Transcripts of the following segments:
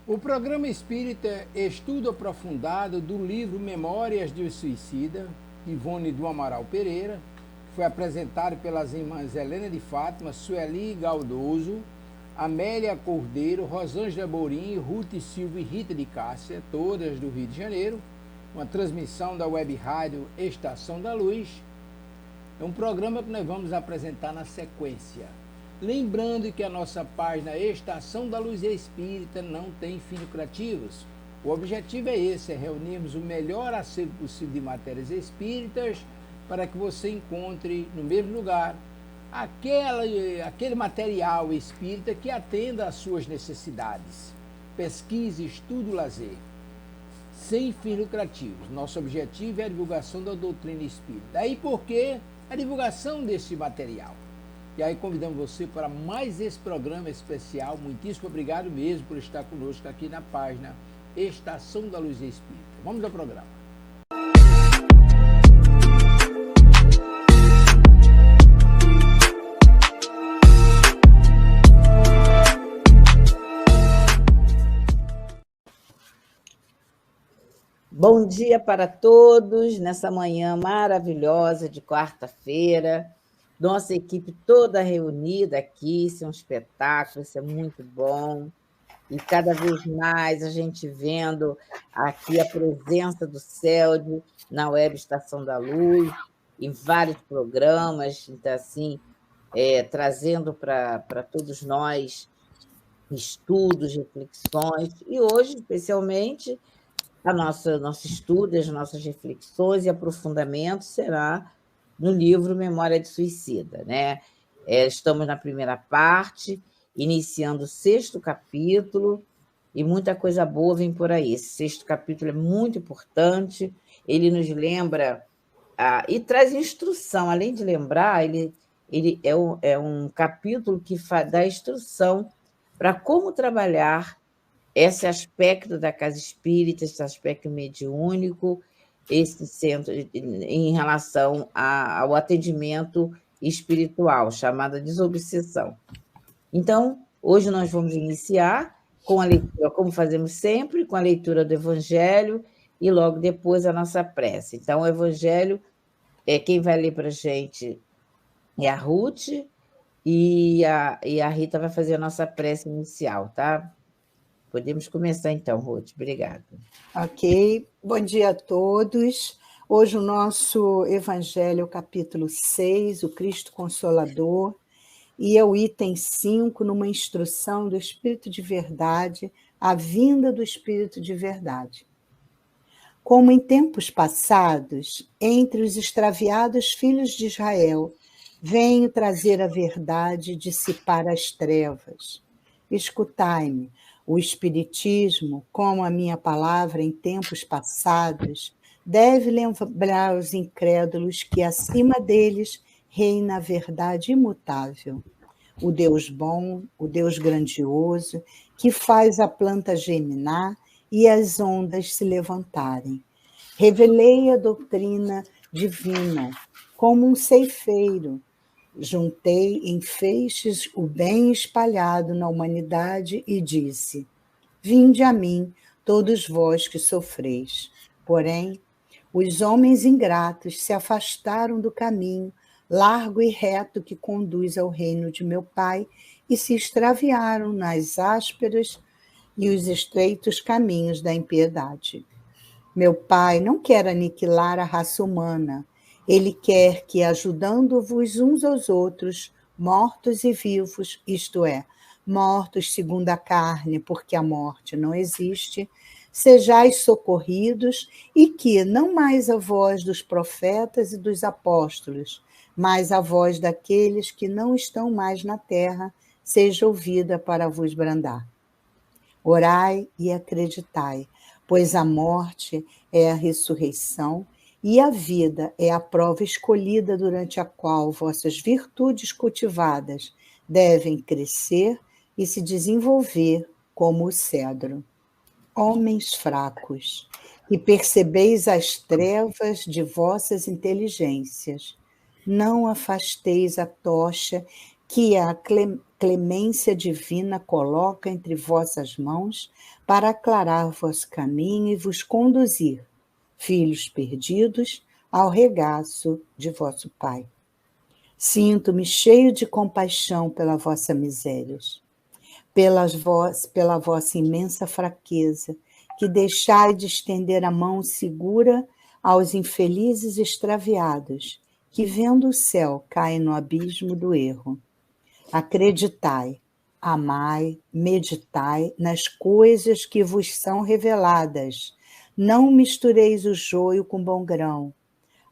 O programa espírita Estudo Aprofundado do livro Memórias de um Suicida, de Ivone do Amaral Pereira, que foi apresentado pelas irmãs Helena de Fátima, Sueli Gaudoso, Amélia Cordeiro, Rosângela Borim, Ruth Silva e Rita de Cássia, todas do Rio de Janeiro, uma transmissão da web rádio Estação da Luz. É um programa que nós vamos apresentar na sequência. Lembrando que a nossa página Estação da Luz Espírita não tem fins lucrativos. O objetivo é esse, é reunirmos o melhor acervo possível de matérias espíritas para que você encontre no mesmo lugar aquele material espírita que atenda às suas necessidades. Pesquisa, estudo, lazer. Sem fins lucrativos. Nosso objetivo é a divulgação da doutrina espírita. Daí porque a divulgação desse material. E aí convidamos você para mais esse programa especial. Muitíssimo obrigado mesmo por estar conosco aqui na página Estação da Luz Espírita. Vamos ao programa. Bom dia para todos, nessa manhã maravilhosa de quarta-feira. Nossa equipe toda reunida aqui, isso é um espetáculo, isso é muito bom. E cada vez mais a gente vendo aqui a presença do CELD na Web Estação da Luz, em vários programas, então, assim, trazendo para todos nós estudos, reflexões, e hoje, especialmente, nosso estudo, as nossas reflexões e aprofundamento será no livro Memória de Suicida, né? Estamos na primeira parte, iniciando o 6º capítulo, e muita coisa boa vem por aí. Esse 6º capítulo é muito importante, ele nos lembra e traz instrução. Além de lembrar, ele é um capítulo que dá instrução para como trabalhar esse aspecto da casa espírita, esse aspecto mediúnico, esse centro em relação ao atendimento espiritual, chamada desobsessão. Então, hoje nós vamos iniciar com a leitura, como fazemos sempre, com a leitura do Evangelho e logo depois a nossa prece. Então, o Evangelho, quem vai ler para a gente é a Ruth e a Rita vai fazer a nossa prece inicial, tá? Podemos começar então, Ruth. Obrigada. Ok. Bom dia a todos. Hoje o nosso Evangelho, capítulo 6, o Cristo Consolador, e é o item 5, numa instrução do Espírito de Verdade, a vinda do Espírito de Verdade. Como em tempos passados, entre os extraviados filhos de Israel, venho trazer a verdade e dissipar as trevas. Escutai-me. O Espiritismo, como a minha palavra em tempos passados, deve lembrar aos incrédulos que acima deles reina a verdade imutável. O Deus bom, o Deus grandioso, que faz a planta germinar e as ondas se levantarem. Revelei a doutrina divina como um ceifeiro. Juntei em feixes o bem espalhado na humanidade e disse: vinde a mim, todos vós que sofreis. Porém, os homens ingratos se afastaram do caminho largo e reto que conduz ao reino de meu Pai e se extraviaram nas ásperas e os estreitos caminhos da impiedade. Meu Pai não quer aniquilar a raça humana. Ele quer que, ajudando-vos uns aos outros, mortos e vivos, isto é, mortos segundo a carne, porque a morte não existe, sejais socorridos e que, não mais a voz dos profetas e dos apóstolos, mas a voz daqueles que não estão mais na terra, seja ouvida para vos brandar. Orai e acreditai, pois a morte é a ressurreição e a vida é a prova escolhida durante a qual vossas virtudes cultivadas devem crescer e se desenvolver como o cedro. Homens fracos, que percebeis as trevas de vossas inteligências, não afasteis a tocha que a clemência divina coloca entre vossas mãos para aclarar vosso caminho e vos conduzir, filhos perdidos, ao regaço de vosso Pai. Sinto-me cheio de compaixão pela vossa miséria, pela vossa imensa fraqueza, que deixai de estender a mão segura aos infelizes extraviados, que vendo o céu caem no abismo do erro. Acreditai, amai, meditai nas coisas que vos são reveladas. Não mistureis o joio com bom grão,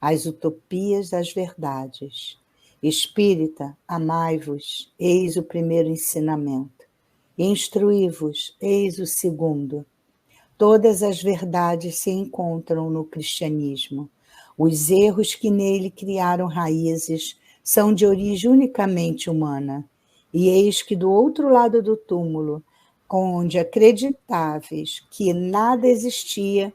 as utopias das verdades. Espírita, amai-vos, eis o primeiro ensinamento. Instruí-vos, eis o segundo. Todas as verdades se encontram no cristianismo. Os erros que nele criaram raízes são de origem unicamente humana. E eis que do outro lado do túmulo, onde acreditáveis que nada existia,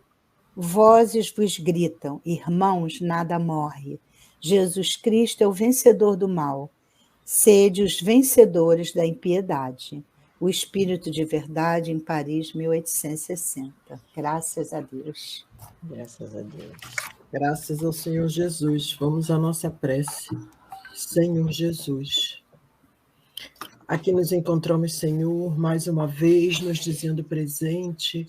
vozes vos gritam: irmãos, nada morre. Jesus Cristo é o vencedor do mal. Sede os vencedores da impiedade. O Espírito de Verdade, em Paris, 1860. Graças a Deus. Graças a Deus. Graças ao Senhor Jesus. Vamos à nossa prece. Senhor Jesus, aqui nos encontramos, Senhor, mais uma vez, nos dizendo presente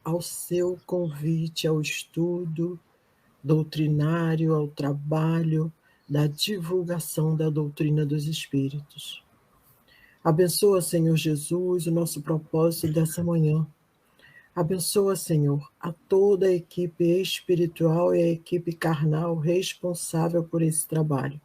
ao seu convite ao estudo doutrinário, ao trabalho da divulgação da doutrina dos Espíritos. Abençoa, Senhor Jesus, o nosso propósito dessa manhã. Abençoa, Senhor, a toda a equipe espiritual e a equipe carnal responsável por esse trabalho.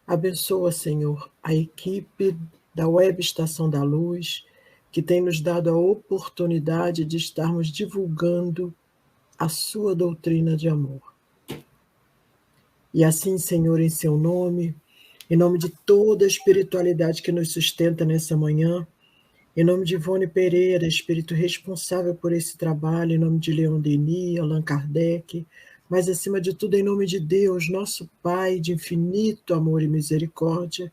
Abençoa, Senhor, a equipe da Web Estação da Luz, que tem nos dado a oportunidade de estarmos divulgando a sua doutrina de amor. E assim, Senhor, em seu nome, em nome de toda a espiritualidade que nos sustenta nessa manhã, em nome de Ivone Pereira, espírito responsável por esse trabalho, em nome de Leon Denis, Allan Kardec, mas acima de tudo em nome de Deus, nosso Pai de infinito amor e misericórdia,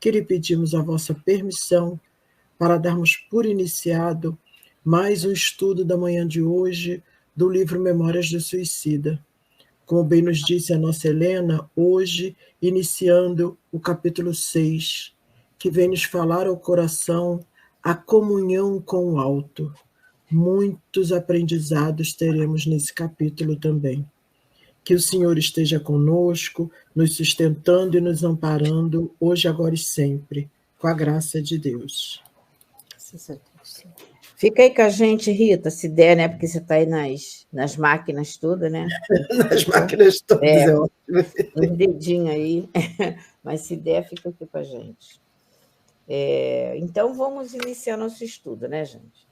que lhe pedimos a vossa permissão para darmos por iniciado mais um estudo da manhã de hoje do livro Memórias do Suicida. Como bem nos disse a nossa Helena, hoje iniciando o capítulo 6, que vem nos falar ao coração a comunhão com o alto. Muitos aprendizados teremos nesse capítulo também. Que o Senhor esteja conosco, nos sustentando e nos amparando, hoje, agora e sempre, com a graça de Deus. Fica aí com a gente, Rita, se der, né? Porque você está aí nas máquinas todas, né? Nas máquinas todas, é ótimo. Nos dedinhos aí. Mas se der, fica aqui com a gente. Então, vamos iniciar nosso estudo, né, gente?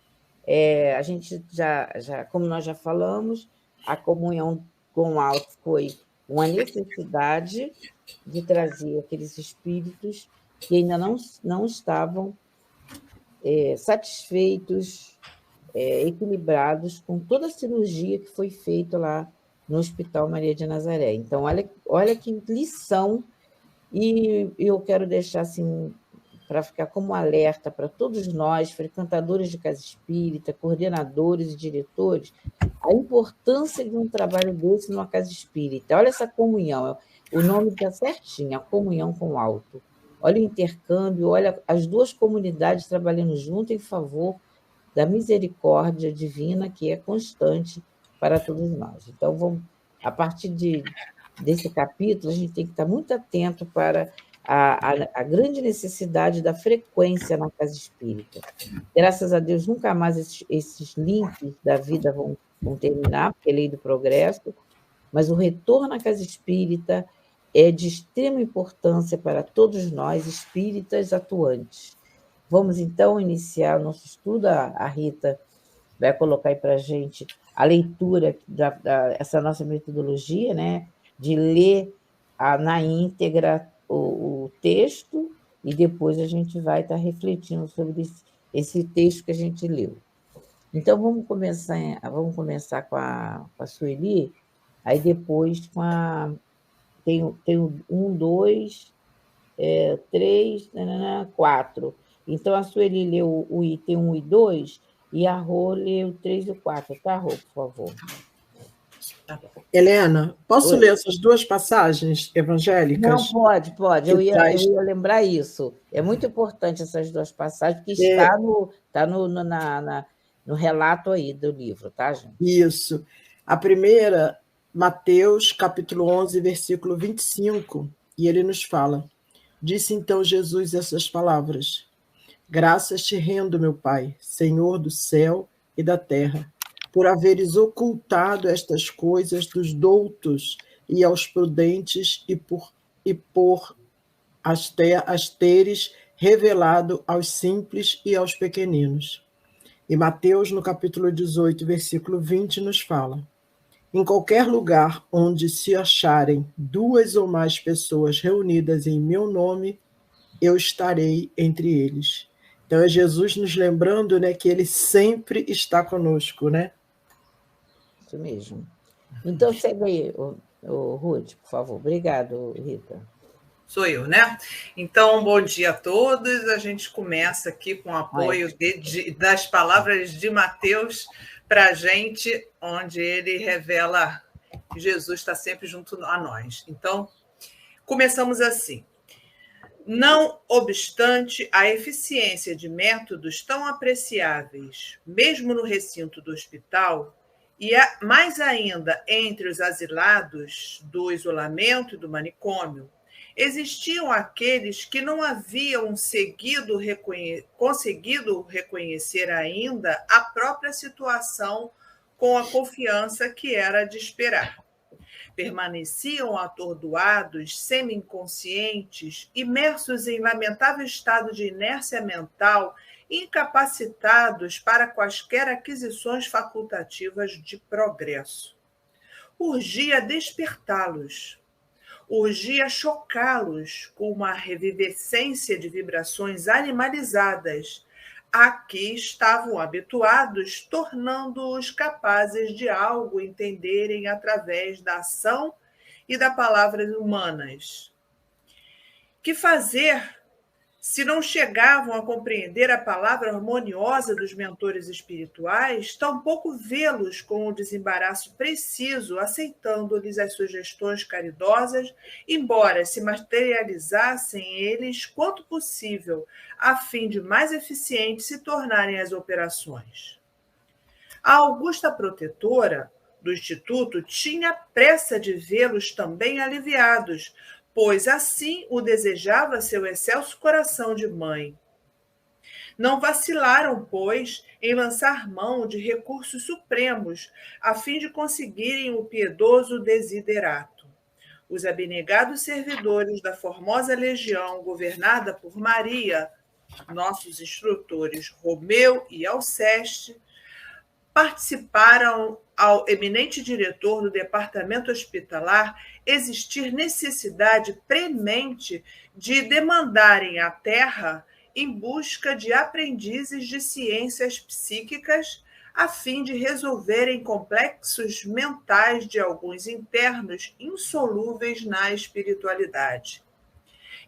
A gente já, como nós já falamos, a comunhão com o alto foi uma necessidade de trazer aqueles espíritos que ainda não estavam satisfeitos, equilibrados com toda a cirurgia que foi feita lá no Hospital Maria de Nazaré. Então, olha que lição, e eu quero deixar assim, para ficar como alerta para todos nós, frequentadores de casa espírita, coordenadores e diretores, a importância de um trabalho desse numa casa espírita. Olha essa comunhão, o nome está certinho, a comunhão com o alto. Olha o intercâmbio, olha as duas comunidades trabalhando junto em favor da misericórdia divina, que é constante para todos nós. Então, a partir desse capítulo, a gente tem que estar muito atento para a grande necessidade da frequência na casa espírita. Graças a Deus, nunca mais esses links da vida vão terminar, porque é lei do progresso, mas o retorno à casa espírita é de extrema importância para todos nós, espíritas atuantes. Vamos, então, iniciar o nosso estudo. A Rita vai colocar aí para a gente a leitura dessa nossa metodologia, né, de ler na íntegra o texto, e depois a gente vai estar refletindo sobre esse texto que a gente leu. Então, vamos começar com a Sueli, aí depois com tem o 1, 2, 3, 4. Então, a Sueli leu o item 1 e 2, e a Rô leu 3 e 4. Tá, Rô, por favor. Helena, posso Oi. ler essas duas passagens evangélicas? Não, pode. Que Eu ia traz- lembrar isso. É muito importante essas duas passagens, porque É, está no relato aí do livro, tá, gente? isso. A primeira, Mateus, capítulo 11, versículo 25, e ele nos fala: Disse então Jesus essas palavras: Graças te rendo, meu Pai, Senhor do céu e da terra, por haveres ocultado estas coisas dos doutos e aos prudentes e por as teres revelado aos simples e aos pequeninos. E Mateus, no capítulo 18, versículo 20, nos fala: Em qualquer lugar onde se acharem duas ou mais pessoas reunidas em meu nome, eu estarei entre eles. Então é Jesus nos lembrando, né, que ele sempre está conosco, né? Isso mesmo. Então, segue aí, Ruth, por favor. Obrigado, Rita. Sou eu, né? Então, bom dia a todos. A gente começa aqui com o apoio das palavras de Mateus para a gente, onde ele revela que Jesus está sempre junto a nós. Então, começamos assim. Não obstante a eficiência de métodos tão apreciáveis, mesmo no recinto do hospital, e mais ainda entre os asilados do isolamento e do manicômio, existiam aqueles que não haviam conseguido reconhecer ainda a própria situação com a confiança que era de esperar. Permaneciam atordoados, semi-inconscientes, imersos em lamentável estado de inércia mental, incapacitados para quaisquer aquisições facultativas de progresso. Urgia despertá-los. Urgia chocá-los com uma revivescência de vibrações animalizadas a que estavam habituados, tornando-os capazes de algo entenderem através da ação e da palavras humanas. Que fazer se não chegavam a compreender a palavra harmoniosa dos mentores espirituais, tampouco vê-los com o desembaraço preciso, aceitando-lhes as sugestões caridosas, embora se materializassem eles quanto possível, a fim de mais eficientes se tornarem as operações. A augusta protetora do Instituto tinha pressa de vê-los também aliviados, pois assim o desejava seu excelso coração de mãe. Não vacilaram, pois, em lançar mão de recursos supremos, a fim de conseguirem o piedoso desiderato. Os abnegados servidores da formosa legião, governada por Maria, nossos instrutores Romeu e Alceste, participaram ao eminente diretor do departamento hospitalar existir necessidade premente de demandarem a terra em busca de aprendizes de ciências psíquicas, a fim de resolverem complexos mentais de alguns internos insolúveis na espiritualidade.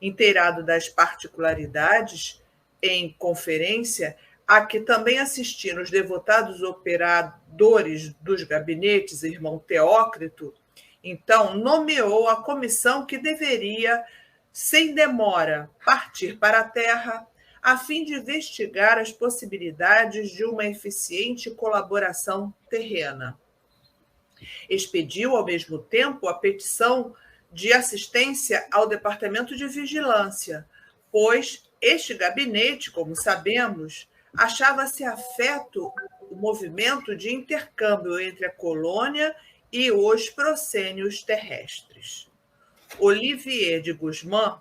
Inteirado das particularidades, em conferência, a que também assistiram os devotados operadores dos gabinetes, irmão Teócrito, então nomeou a comissão que deveria, sem demora, partir para a Terra, a fim de investigar as possibilidades de uma eficiente colaboração terrena. Expediu, ao mesmo tempo, a petição de assistência ao Departamento de Vigilância, pois este gabinete, como sabemos, achava-se afeto o movimento de intercâmbio entre a colônia e os proscênios terrestres. Olivier de Guzmán,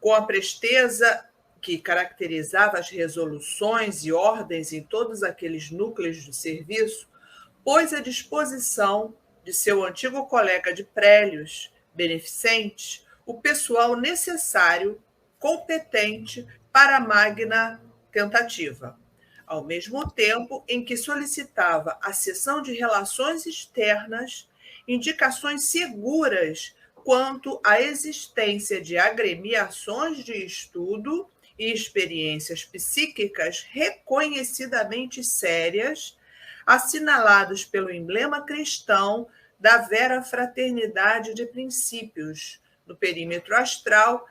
com a presteza que caracterizava as resoluções e ordens em todos aqueles núcleos de serviço, pôs à disposição de seu antigo colega de prélios, beneficente, o pessoal necessário, competente para a magna tentativa, ao mesmo tempo em que solicitava a cessão de relações externas, indicações seguras quanto à existência de agremiações de estudo e experiências psíquicas reconhecidamente sérias, assinalados pelo emblema cristão da vera fraternidade de princípios, no perímetro astral,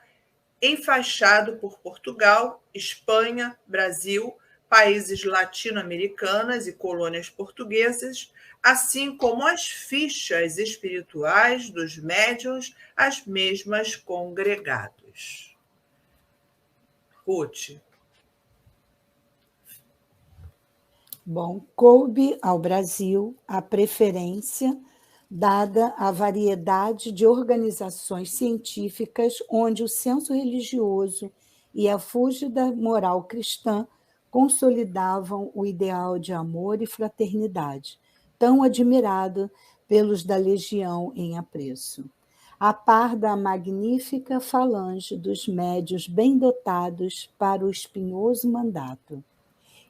enfaixado por Portugal, Espanha, Brasil, países latino-americanos e colônias portuguesas, assim como as fichas espirituais dos médiuns, as mesmas congregados. Ruth. Bom, coube ao Brasil a preferência dada à variedade de organizações científicas onde o senso religioso e a fúlgida moral cristã consolidavam o ideal de amor e fraternidade, tão admirado pelos da Legião em apreço, a par da magnífica falange dos médios bem dotados para o espinhoso mandato,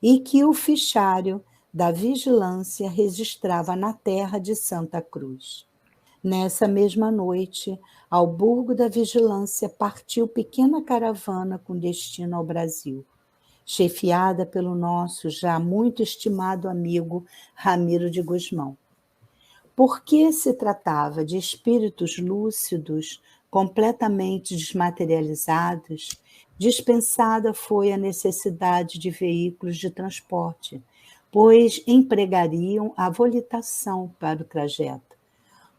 e que o fichário da vigilância registrava na terra de Santa Cruz. Nessa mesma noite, ao Burgo da Vigilância partiu pequena caravana com destino ao Brasil, chefiada pelo nosso já muito estimado amigo Ramiro de Gusmão. Porque se tratava de espíritos lúcidos, completamente desmaterializados, dispensada foi a necessidade de veículos de transporte, pois empregariam a volitação para o trajeto,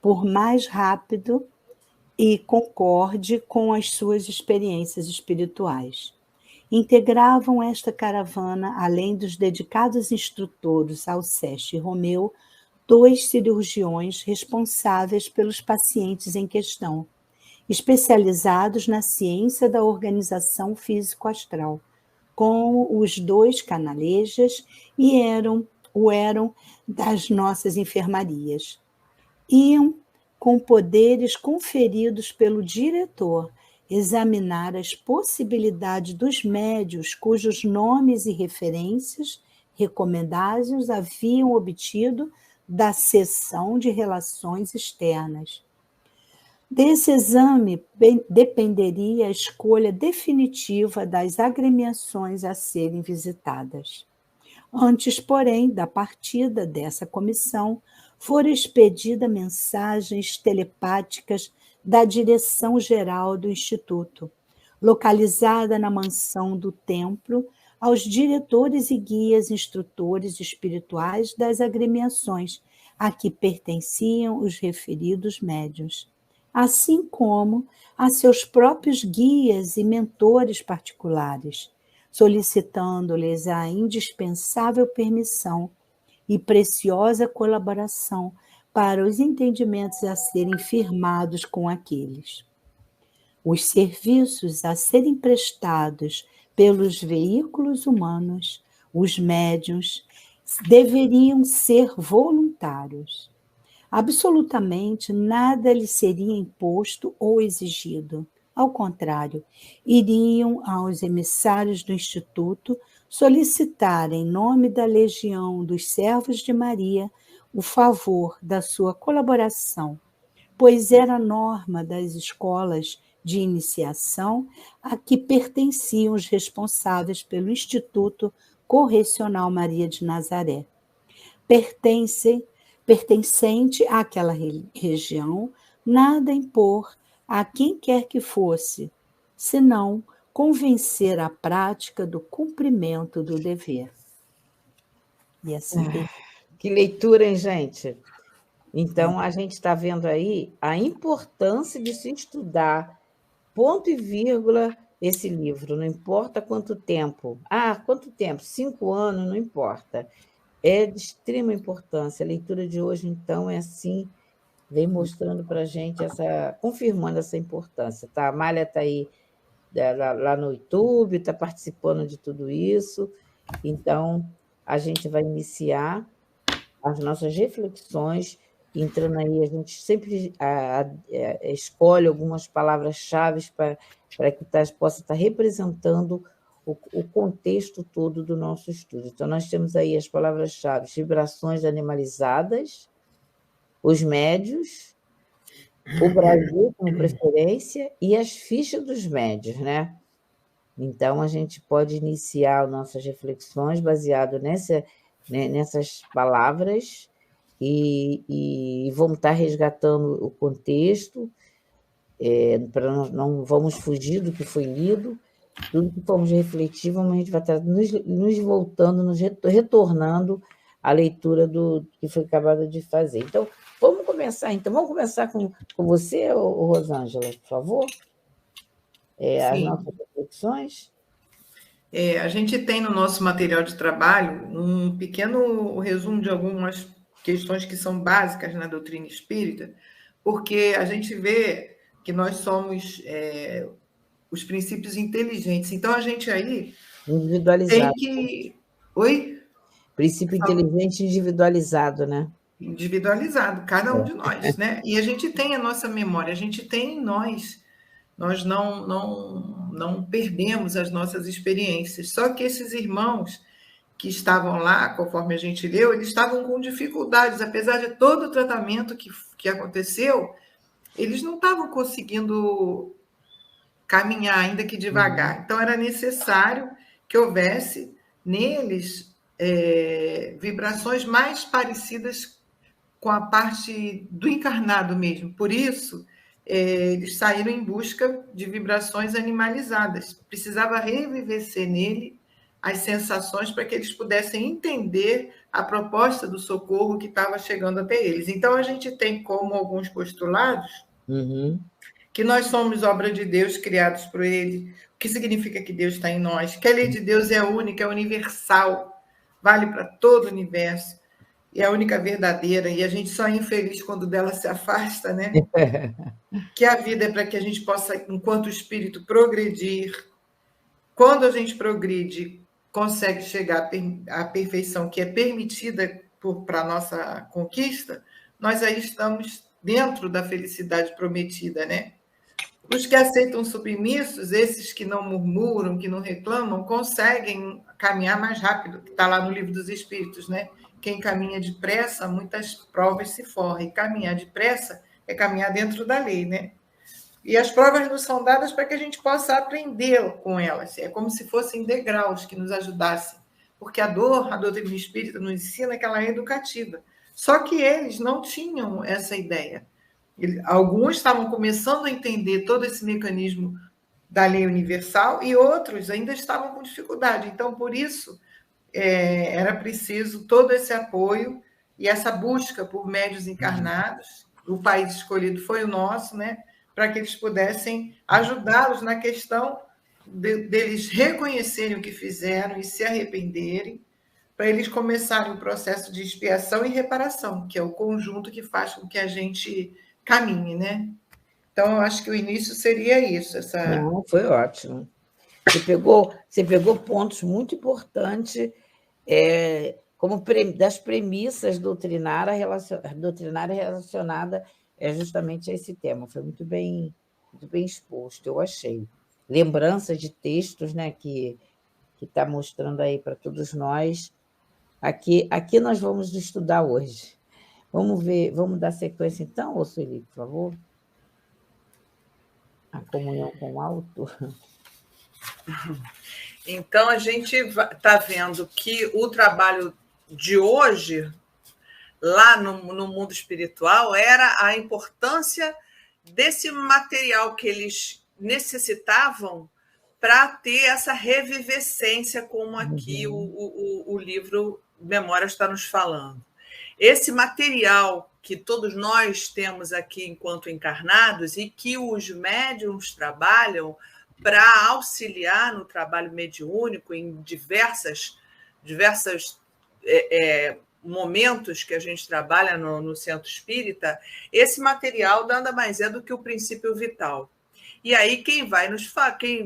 por mais rápido e concorde com as suas experiências espirituais. Integravam esta caravana, além dos dedicados instrutores Alceste e Romeu, 2 cirurgiões responsáveis pelos pacientes em questão, especializados na ciência da organização físico-astral, com os 2 canalejas e eram das nossas enfermarias. Iam, com poderes conferidos pelo diretor, examinar as possibilidades dos médios cujos nomes e referências recomendados haviam obtido da seção de relações externas. Desse exame dependeria a escolha definitiva das agremiações a serem visitadas. Antes, porém, da partida dessa comissão, foram expedidas mensagens telepáticas da direção-geral do Instituto, localizada na mansão do templo, aos diretores e guias instrutores espirituais das agremiações a que pertenciam os referidos médiuns, assim como a seus próprios guias e mentores particulares, solicitando-lhes a indispensável permissão e preciosa colaboração para os entendimentos a serem firmados com aqueles. Os serviços a serem prestados pelos veículos humanos, os médiuns, deveriam ser voluntários. Absolutamente nada lhe seria imposto ou exigido. Ao contrário, iriam aos emissários do Instituto solicitar, em nome da Legião dos Servos de Maria, o favor da sua colaboração, pois era norma das escolas de iniciação a que pertenciam os responsáveis pelo Instituto Correcional Maria de Nazaré. Pertencente àquela região, nada impor a quem quer que fosse, senão convencer a prática do cumprimento do dever. E assim. Que leitura, hein, gente? Então, a gente está vendo aí a importância de se estudar, ponto e vírgula, esse livro, não importa quanto tempo. Quanto tempo? 5 anos, não importa. É de extrema importância. A leitura de hoje, então, é assim, vem mostrando para a gente, confirmando essa importância. Tá? A Amália está aí lá no YouTube, está participando de tudo isso. Então, a gente vai iniciar as nossas reflexões, entrando aí, a gente sempre escolhe algumas palavras-chave para que possa estar representando o contexto todo do nosso estudo. Então, nós temos aí as palavras-chave: vibrações animalizadas, os médios, o Brasil como preferência e as fichas dos médios, né? Então, a gente pode iniciar nossas reflexões baseado nessas palavras e vamos estar resgatando o contexto, para não vamos fugir do que foi lido, tudo que formos refletir, a gente vai estar nos voltando, retornando à leitura do que foi acabado de fazer. Então, vamos começar com você, Rosângela, por favor? As Sim. nossas reflexões. A gente tem no nosso material de trabalho um pequeno resumo de algumas questões que são básicas na doutrina espírita, porque a gente vê que nós somos os princípios inteligentes. Então, a gente aí Individualizado. tem que... Oi? Princípio inteligente individualizado, né? Individualizado, cada um de nós, né? E a gente tem a nossa memória, a gente tem em nós não perdemos as nossas experiências. Só que esses irmãos que estavam lá, conforme a gente leu, eles estavam com dificuldades, apesar de todo o tratamento que aconteceu, eles não estavam conseguindo caminhar, ainda que devagar. Então, era necessário que houvesse neles vibrações mais parecidas com a parte do encarnado mesmo. Por isso, eles saíram em busca de vibrações animalizadas. Precisava revivecer nele as sensações para que eles pudessem entender a proposta do socorro que estava chegando até eles. Então, a gente tem como alguns postulados que nós somos obra de Deus, criados por Ele, o que significa que Deus está em nós, que a lei de Deus é única, é universal, vale para todo o universo, e é a única verdadeira, e a gente só é infeliz quando dela se afasta, né? Que a vida é para que a gente possa, enquanto espírito, progredir. Quando a gente progride, consegue chegar à perfeição que é permitida para a nossa conquista, nós aí estamos dentro da felicidade prometida, né? Os que aceitam submissos, esses que não murmuram, que não reclamam, conseguem caminhar mais rápido, que está lá no Livro dos Espíritos, né? Quem caminha depressa, muitas provas se forram. E caminhar depressa é caminhar dentro da lei, né? E as provas nos são dadas para que a gente possa aprender com elas. É como se fossem degraus que nos ajudassem. Porque a doutrina espírita nos ensina que ela é educativa. Só que eles não tinham essa ideia. Alguns estavam começando a entender todo esse mecanismo da lei universal e outros ainda estavam com dificuldade. Então, por isso, era preciso todo esse apoio e essa busca por médios encarnados. O país escolhido foi o nosso, né? Para que eles pudessem ajudá-los na questão deles reconhecerem o que fizeram e se arrependerem, para eles começarem o processo de expiação e reparação, que é o conjunto que faz com que a gente caminhe, né? Então, eu acho que o início seria isso. Não, foi ótimo. Você pegou pontos muito importantes, como das premissas doutrinárias relacionadas justamente a esse tema. Foi muito bem exposto, eu achei. Lembranças de textos, né, que está mostrando aí para todos nós. Aqui nós vamos estudar hoje. Vamos dar sequência então, Sueli, por favor? A comunhão com o alto. Então, a gente está vendo que o trabalho de hoje, lá no mundo espiritual, era a importância desse material que eles necessitavam para ter essa revivescência, como aqui o livro Memória está nos falando. Esse material que todos nós temos aqui enquanto encarnados e que os médiuns trabalham para auxiliar no trabalho mediúnico em diversos momentos que a gente trabalha no Centro Espírita, esse material nada mais é do que o princípio vital. E aí quem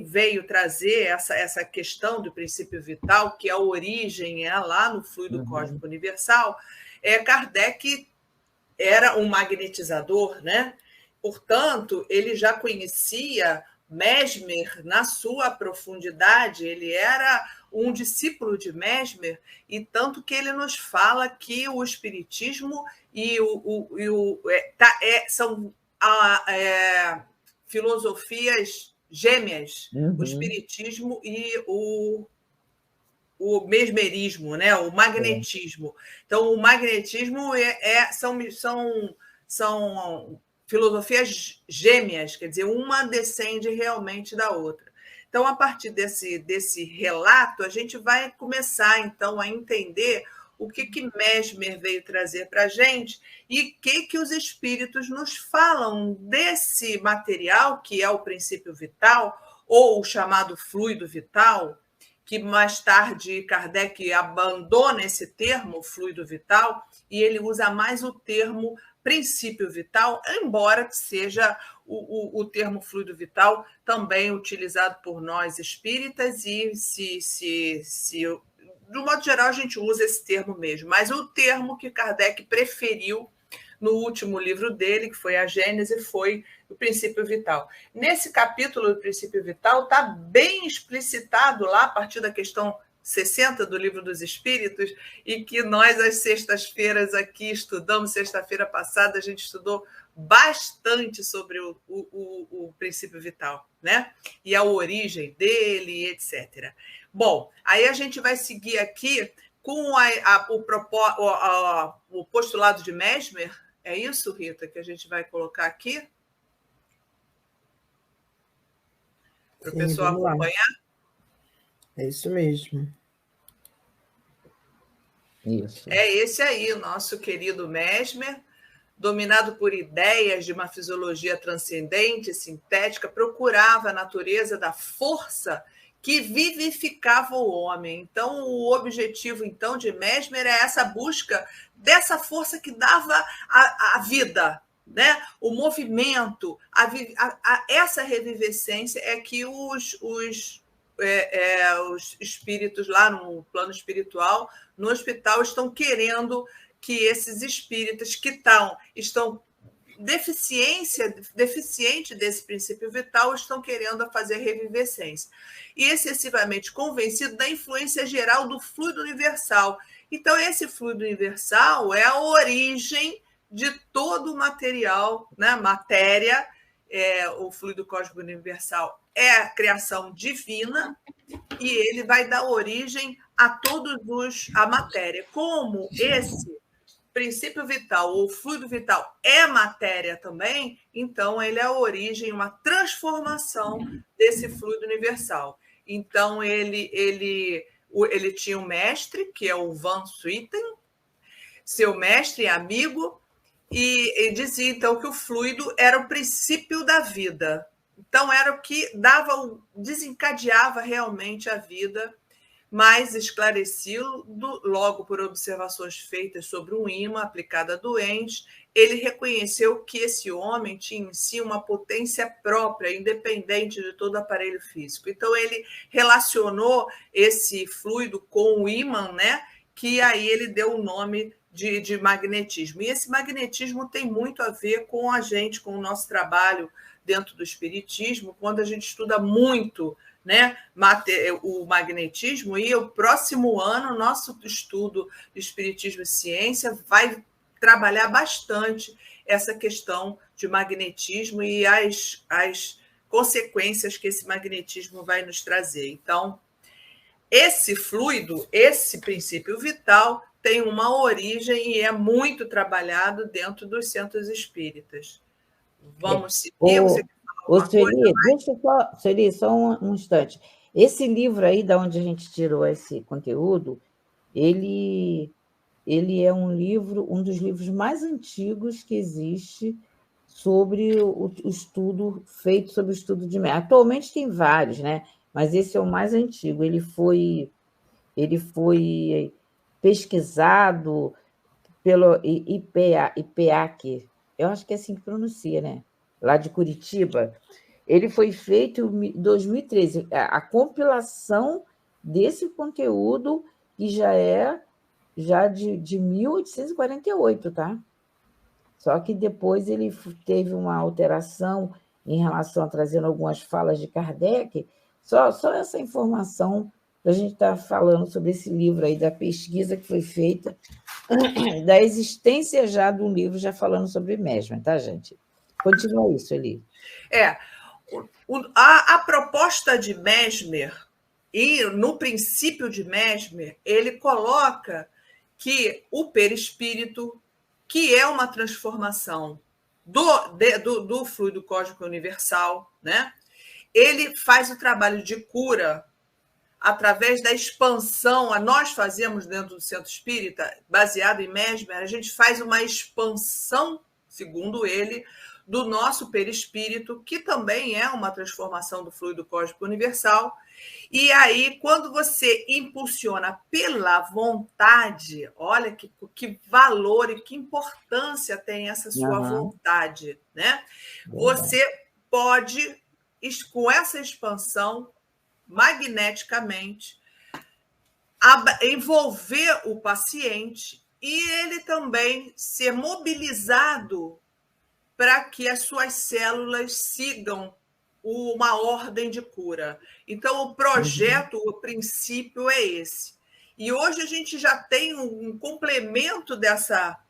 veio trazer essa questão do princípio vital, que a origem é lá no fluido cósmico universal, Kardec era um magnetizador, né? Portanto, ele já conhecia Mesmer na sua profundidade, ele era um discípulo de Mesmer, e tanto que ele nos fala que o espiritismo são filosofias gêmeas, o espiritismo e o mesmerismo, né? O magnetismo. Então, o magnetismo são filosofias gêmeas, quer dizer, uma descende realmente da outra. Então, a partir desse relato, a gente vai começar, então, a entender o que Mesmer veio trazer para a gente e o que os espíritos nos falam desse material, que é o princípio vital, ou o chamado fluido vital, que mais tarde Kardec abandona esse termo, fluido vital, e ele usa mais o termo princípio vital, embora seja o termo fluido vital também utilizado por nós espíritas, e de um modo geral a gente usa esse termo mesmo, mas o termo que Kardec preferiu no último livro dele, que foi a Gênese, foi o princípio vital. Nesse capítulo do princípio vital está bem explicitado lá, a partir da questão 60 do Livro dos Espíritos, e que nós, às sextas-feiras, aqui estudamos. Sexta-feira passada, a gente estudou bastante sobre o princípio vital, né? E a origem dele, etc. Bom, aí a gente vai seguir aqui com o postulado de Mesmer. É isso, Rita, que a gente vai colocar aqui? Para o pessoal acompanhar? É isso mesmo. Isso. É esse aí, o nosso querido Mesmer, dominado por ideias de uma fisiologia transcendente, sintética, procurava a natureza da força que vivificava o homem. Então, o objetivo então de Mesmer é essa busca dessa força que dava a vida, né? O movimento, essa revivescência é que os espíritos lá no plano espiritual, no hospital, estão querendo que esses espíritas que estão deficiente desse princípio vital, estão querendo fazer revivescência. E excessivamente convencido da influência geral do fluido universal. Então, esse fluido universal é a origem de todo o material, né? Matéria, o fluido cósmico universal é a criação divina, e ele vai dar origem a a matéria. Como esse princípio vital ou fluido vital é matéria também, então ele é a origem, uma transformação desse fluido universal. Então ele tinha um mestre, que é o Van Swieten, seu mestre e amigo, e dizia então que o fluido era o princípio da vida. Então era o que desencadeava realmente a vida, mas esclarecido logo por observações feitas sobre um ímã aplicado a doentes, ele reconheceu que esse homem tinha em si uma potência própria, independente de todo o aparelho físico. Então, ele relacionou esse fluido com o ímã, né? Que aí ele deu o nome de magnetismo. E esse magnetismo tem muito a ver com a gente, com o nosso trabalho dentro do espiritismo, quando a gente estuda muito, né, o magnetismo, e o próximo ano, nosso estudo de Espiritismo e Ciência vai trabalhar bastante essa questão de magnetismo e as consequências que esse magnetismo vai nos trazer. Então, esse fluido, esse princípio vital, tem uma origem e é muito trabalhado dentro dos centros espíritas. Vamos seguir? Você Sueli, deixa eu Sueli, só um instante. Esse livro aí, da onde a gente tirou esse conteúdo, ele é um dos livros mais antigos que existe sobre o estudo feito sobre o estudo de Mesmer. Atualmente tem vários, né? Mas esse é o mais antigo. Ele foi pesquisado pelo IPEAC, eu acho que é assim que pronuncia, né? Lá de Curitiba. Ele foi feito em 2013, a compilação desse conteúdo, que já é de 1848, tá? Só que depois ele teve uma alteração em relação a trazendo algumas falas de Kardec. Só essa informação para a gente estar falando sobre esse livro aí, da pesquisa que foi feita, da existência já de um livro já falando sobre Mesmer, tá, gente? Continua isso, Eli. A proposta de Mesmer, e no princípio de Mesmer, ele coloca que o perispírito, que é uma transformação do fluido cósmico universal, né? Ele faz o trabalho de cura através da expansão. Nós fazemos dentro do Centro Espírita, baseado em Mesmer, a gente faz uma expansão, segundo ele, do nosso perispírito, que também é uma transformação do fluido cósmico universal. E aí, quando você impulsiona pela vontade, olha que valor e que importância tem essa sua vontade, né? Você pode, com essa expansão, magneticamente, envolver o paciente e ele também ser mobilizado para que as suas células sigam uma ordem de cura. Então, o projeto, o princípio é esse. E hoje a gente já tem um complemento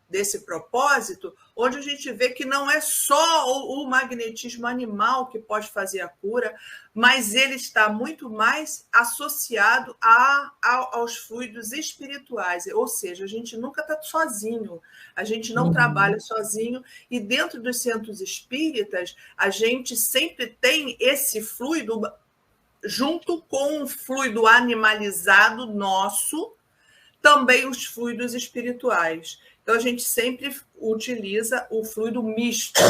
desse propósito, onde a gente vê que não é só o magnetismo animal que pode fazer a cura, mas ele está muito mais associado aos fluidos espirituais. Ou seja, a gente nunca está sozinho, a gente não trabalha sozinho, e dentro dos centros espíritas, a gente sempre tem esse fluido junto com o fluido animalizado nosso, também os fluidos espirituais. Então, a gente sempre utiliza o fluido misto.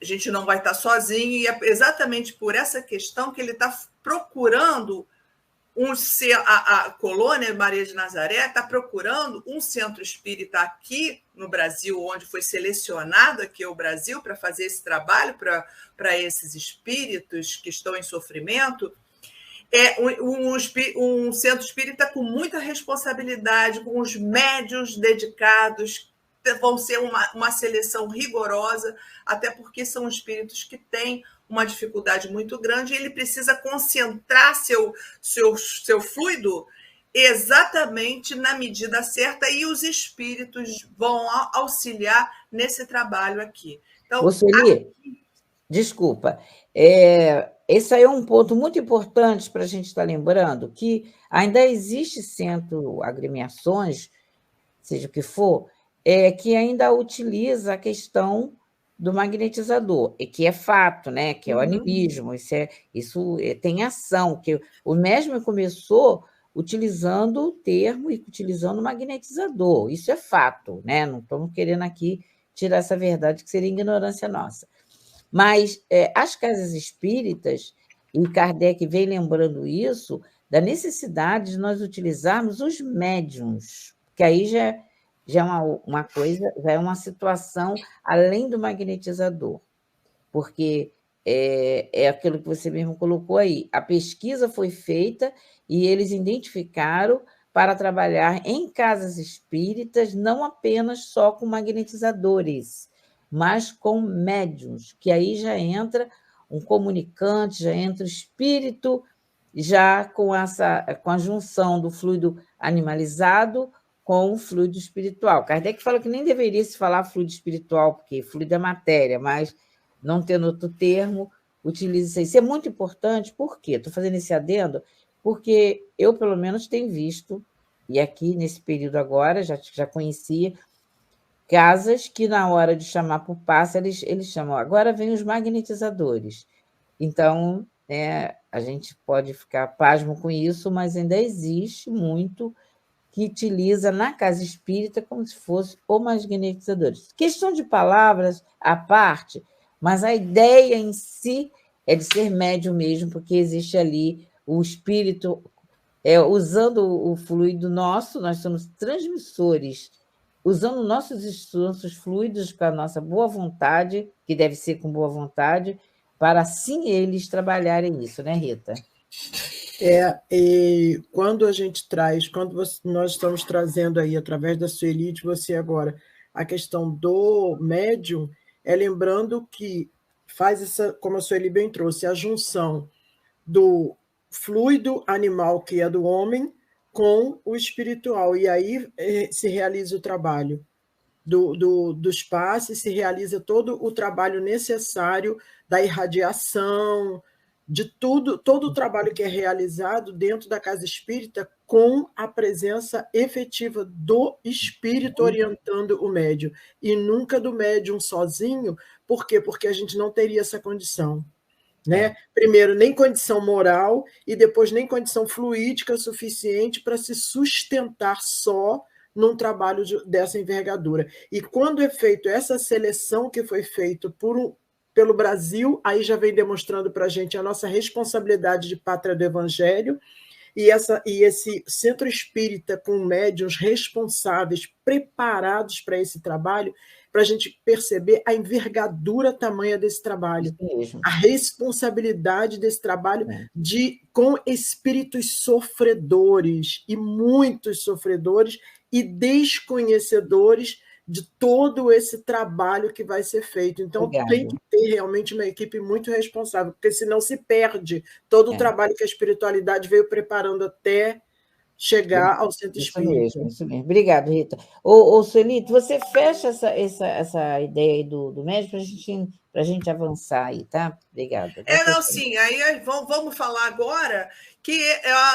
A gente não vai estar sozinho, e é exatamente por essa questão que ele está procurando a colônia Maria de Nazaré está procurando um centro espírita aqui no Brasil, onde foi selecionado aqui o Brasil para fazer esse trabalho para esses espíritos que estão em sofrimento. É um centro espírita com muita responsabilidade, com os médiuns dedicados, vão ser uma seleção rigorosa, até porque são espíritos que têm uma dificuldade muito grande, e ele precisa concentrar seu fluido exatamente na medida certa, e os espíritos vão auxiliar nesse trabalho aqui. Então, Sueli, desculpa, esse aí é um ponto muito importante para a gente estar lembrando, que ainda existe centro agremiações, seja o que for, que ainda utiliza a questão do magnetizador, e que é fato, né? Que é o animismo, isso tem ação, que o Mesmer começou utilizando o termo e utilizando o magnetizador, isso é fato, né? Não estamos querendo aqui tirar essa verdade, que seria ignorância nossa. Mas as casas espíritas, e Kardec vem lembrando isso, da necessidade de nós utilizarmos os médiuns, que aí já é uma coisa, já é uma situação além do magnetizador, porque é aquilo que você mesmo colocou aí, a pesquisa foi feita e eles identificaram para trabalhar em casas espíritas, não apenas só com magnetizadores, mas com médiuns, que aí já entra um comunicante, já entra o espírito, já com a junção do fluido animalizado com o fluido espiritual. Kardec fala que nem deveria se falar fluido espiritual, porque fluido é matéria, mas, não tendo outro termo, utiliza isso aí. Isso é muito importante, por quê? Estou fazendo esse adendo, porque eu, pelo menos, tenho visto, e aqui, nesse período agora, já conhecia, casas que, na hora de chamar por passe, eles chamam, agora vem os magnetizadores. Então, a gente pode ficar pasmo com isso, mas ainda existe muito que utiliza na casa espírita como se fosse o magnetizador. Questão de palavras à parte, mas a ideia em si é de ser médium mesmo, porque existe ali o espírito, usando o fluido nosso, nós somos transmissores, usando nossos fluidos com a nossa boa vontade, que deve ser com boa vontade, para assim eles trabalharem isso, né, Rita? E quando a gente traz, nós estamos trazendo aí, através da Sueli, de você agora, a questão do médium, lembrando que faz essa, como a Sueli bem trouxe, a junção do fluido animal, que é do homem, com o espiritual, e aí se realiza o trabalho. dos passes, se realiza todo o trabalho necessário da irradiação, de tudo, todo o trabalho que é realizado dentro da casa espírita com a presença efetiva do espírito orientando o médium, e nunca do médium sozinho. Por quê? Porque a gente não teria essa condição. Né? Primeiro, nem condição moral, e depois nem condição fluídica suficiente para se sustentar só num trabalho dessa envergadura. E quando é feito essa seleção que foi feita pelo Brasil, aí já vem demonstrando para a gente a nossa responsabilidade de pátria do Evangelho, e esse centro espírita com médiuns responsáveis, preparados para esse trabalho, para a gente perceber a envergadura tamanha desse trabalho, a responsabilidade desse trabalho com espíritos sofredores, e muitos sofredores, e desconhecedores de todo esse trabalho que vai ser feito. Então, tem que ter realmente uma equipe muito responsável, porque senão se perde todo o trabalho que a espiritualidade veio preparando até chegar ao centro espírita. Isso mesmo. Obrigada, Rita. Ô, Suelito, você fecha essa ideia aí do médico para a gente avançar aí, tá? Obrigada. Sim. Aí vamos falar agora que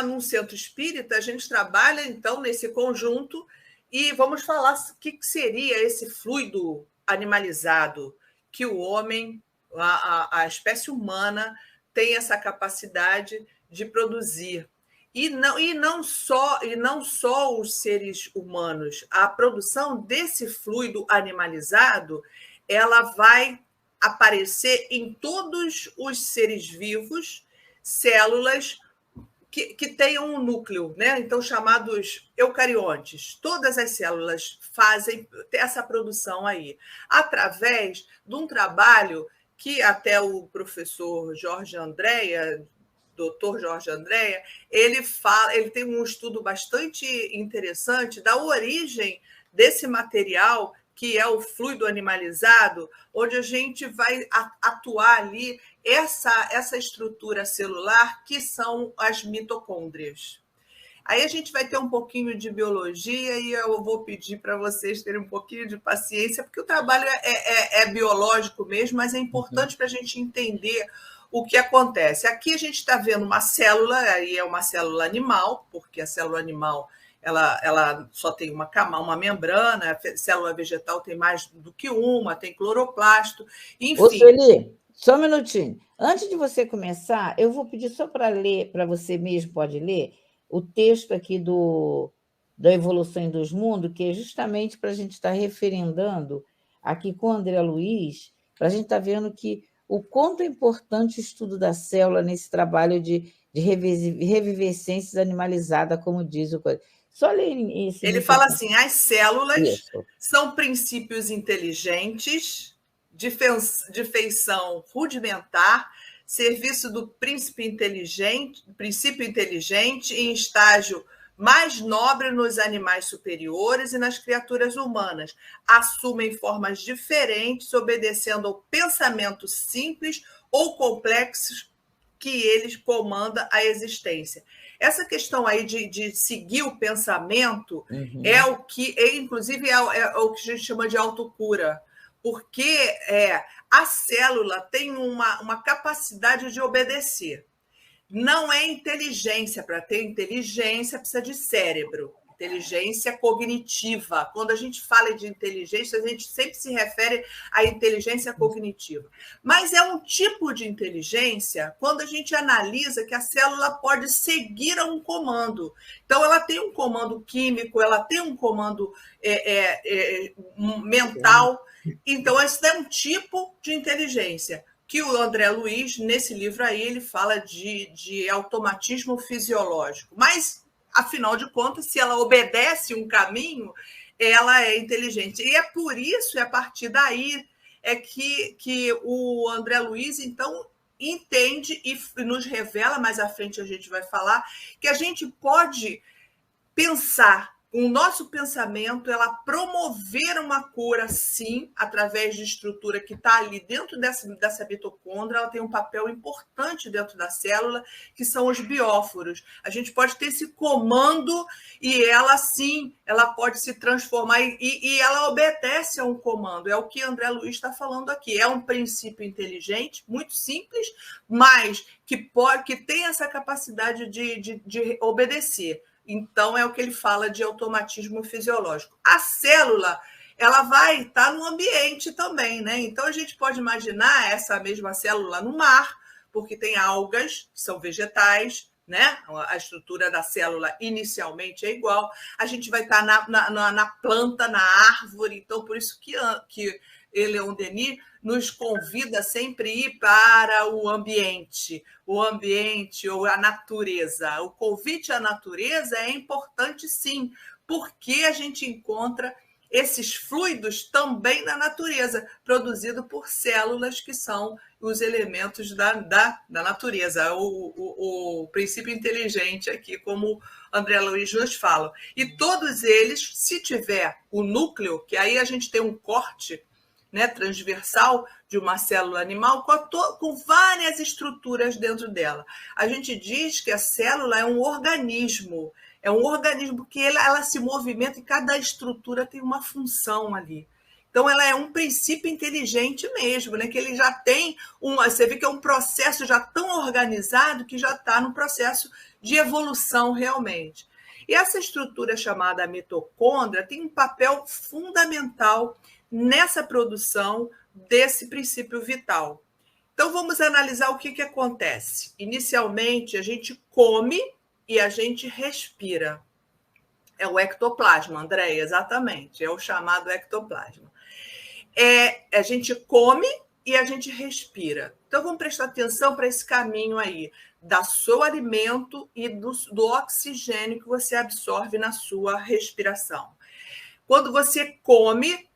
no centro espírita a gente trabalha, então, nesse conjunto, e vamos falar o que seria esse fluido animalizado que o homem, a espécie humana, tem essa capacidade de produzir. E não só os seres humanos. A produção desse fluido animalizado, ela vai aparecer em todos os seres vivos, células que tenham um núcleo, né? Então, chamados eucariontes. Todas as células fazem essa produção aí, através de um trabalho que até o professor Jorge Andréa, doutor Jorge Andréa, ele tem um estudo bastante interessante da origem desse material, que é o fluido animalizado, onde a gente vai atuar ali essa estrutura celular, que são as mitocôndrias. Aí a gente vai ter um pouquinho de biologia, e eu vou pedir para vocês terem um pouquinho de paciência, porque o trabalho é biológico mesmo, mas é importante para a gente entender o que acontece. Aqui a gente está vendo uma célula, aí é uma célula animal, porque a célula animal ela só tem uma membrana, a célula vegetal tem mais do que uma, tem cloroplasto, enfim. Ô, Sueli, só um minutinho. Antes de você começar, eu vou pedir só para ler, para você mesmo pode ler, o texto aqui da Evolução dos Mundos, que é justamente para a gente estar referendando aqui com o André Luiz, para a gente estar vendo que o quanto é importante o estudo da célula nesse trabalho de revivescências animalizadas, como diz o... Só ler esse... Ele fala assim, as células são princípios inteligentes, de feição rudimentar, serviço do princípio inteligente em estágio mais nobre nos animais superiores e nas criaturas humanas. Assumem formas diferentes, obedecendo ao pensamento simples ou complexo que eles comanda a existência. Essa questão aí de seguir o pensamento é o que, inclusive, é o que a gente chama de autocura, porque a célula tem uma capacidade de obedecer. Não é inteligência. Para ter inteligência, precisa de cérebro. Inteligência cognitiva. Quando a gente fala de inteligência, a gente sempre se refere à inteligência cognitiva. Mas é um tipo de inteligência quando a gente analisa que a célula pode seguir a um comando. Então, ela tem um comando químico, ela tem um comando mental. Então, esse é um tipo de inteligência que o André Luiz, nesse livro aí, ele fala de automatismo fisiológico. Mas, afinal de contas, se ela obedece um caminho, ela é inteligente. E é por isso, a partir daí, que o André Luiz, então, entende e nos revela, mais à frente a gente vai falar, que a gente pode pensar o nosso pensamento, ela promover uma cura, sim, através de estrutura que está ali dentro dessa mitocôndria, ela tem um papel importante dentro da célula, que são os bióforos. A gente pode ter esse comando e ela, sim, ela pode se transformar e ela obedece a um comando. É o que André Luiz está falando aqui. É um princípio inteligente, muito simples, mas que tem essa capacidade de obedecer. Então, é o que ele fala de automatismo fisiológico. A célula, ela vai estar no ambiente também, né? Então, a gente pode imaginar essa mesma célula no mar, porque tem algas, que são vegetais, né? A estrutura da célula inicialmente é igual. A gente vai estar na planta, na árvore. Então, por isso que Leon Denis nos convida sempre a ir para o ambiente ou a natureza. O convite à natureza é importante, sim, porque a gente encontra esses fluidos também na natureza, produzido por células que são os elementos da natureza, o princípio inteligente aqui, como André Luiz nos fala. E todos eles, se tiver o núcleo, que aí a gente tem um corte, né, transversal de uma célula animal com várias estruturas dentro dela. A gente diz que a célula é um organismo que ela se movimenta e cada estrutura tem uma função ali. Então, ela é um princípio inteligente mesmo, né? Que ele já tem você vê que é um processo já tão organizado que já está no processo de evolução realmente. E essa estrutura chamada mitocôndria tem um papel fundamental nessa produção desse princípio vital. Então, vamos analisar o que acontece. Inicialmente, a gente come e a gente respira. É o ectoplasma, Andréia, exatamente. É o chamado ectoplasma. A gente come e a gente respira. Então, vamos prestar atenção para esse caminho aí, do seu alimento e do oxigênio que você absorve na sua respiração. Quando você come,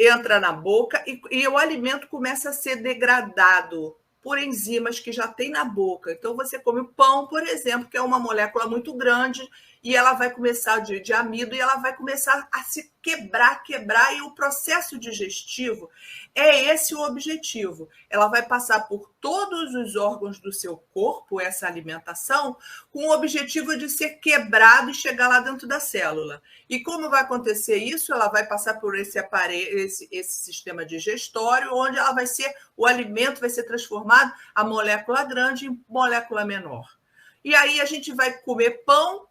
entra na boca e o alimento começa a ser degradado por enzimas que já tem na boca. Então, você come o pão, por exemplo, que é uma molécula muito grande, e ela vai começar de amido, e ela vai começar a se quebrar, e o processo digestivo é esse o objetivo. Ela vai passar por todos os órgãos do seu corpo, essa alimentação, com o objetivo de ser quebrado e chegar lá dentro da célula. E como vai acontecer isso? Ela vai passar por esse aparelho, esse sistema digestório, onde o alimento vai ser transformado, a molécula grande em molécula menor. E aí a gente vai comer pão,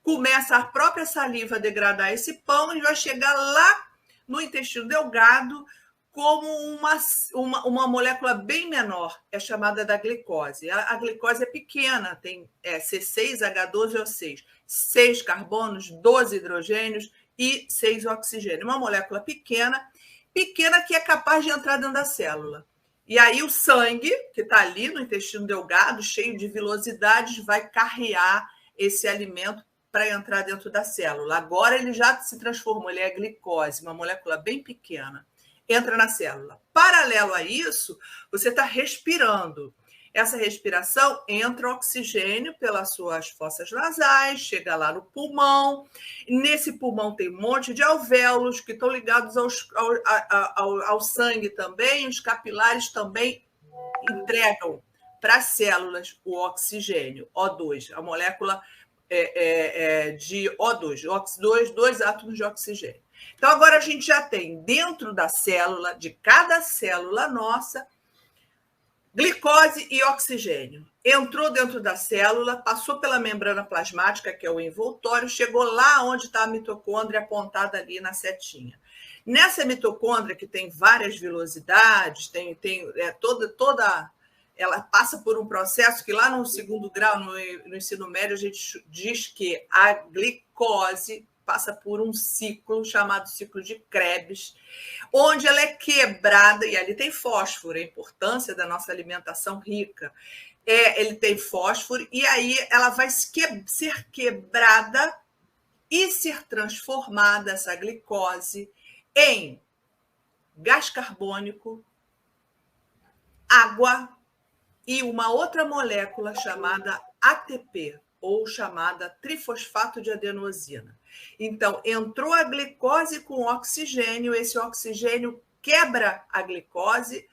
começa a própria saliva a degradar esse pão e vai chegar lá no intestino delgado como uma molécula bem menor, é chamada da glicose. A glicose é pequena, tem C6H12O6, 6 carbonos, 12 hidrogênios e 6 oxigênio. Uma molécula pequena que é capaz de entrar dentro da célula. E aí o sangue, que está ali no intestino delgado, cheio de vilosidades, vai carrear esse alimento para entrar dentro da célula. Agora ele já se transformou, ele é glicose, uma molécula bem pequena. Entra na célula. Paralelo a isso, você está respirando. Essa respiração entra oxigênio pelas suas fossas nasais, chega lá no pulmão. Nesse pulmão tem um monte de alvéolos que estão ligados ao sangue também. Os capilares também entregam para as células o oxigênio, O2, a molécula de O2, dois átomos de oxigênio. Então, agora a gente já tem dentro da célula, de cada célula nossa, glicose e oxigênio. Entrou dentro da célula, passou pela membrana plasmática, que é o envoltório, chegou lá onde está a mitocôndria apontada ali na setinha. Nessa mitocôndria, que tem várias vilosidades, ela passa por um processo que lá no segundo grau, no ensino médio, a gente diz que a glicose passa por um ciclo chamado ciclo de Krebs, onde ela é quebrada, e ali tem fósforo, a importância da nossa alimentação rica. Ele tem fósforo, e aí ela vai ser quebrada e ser transformada, essa glicose, em gás carbônico, água e uma outra molécula chamada ATP, ou chamada trifosfato de adenosina. Então, entrou a glicose com oxigênio, esse oxigênio quebra a glicose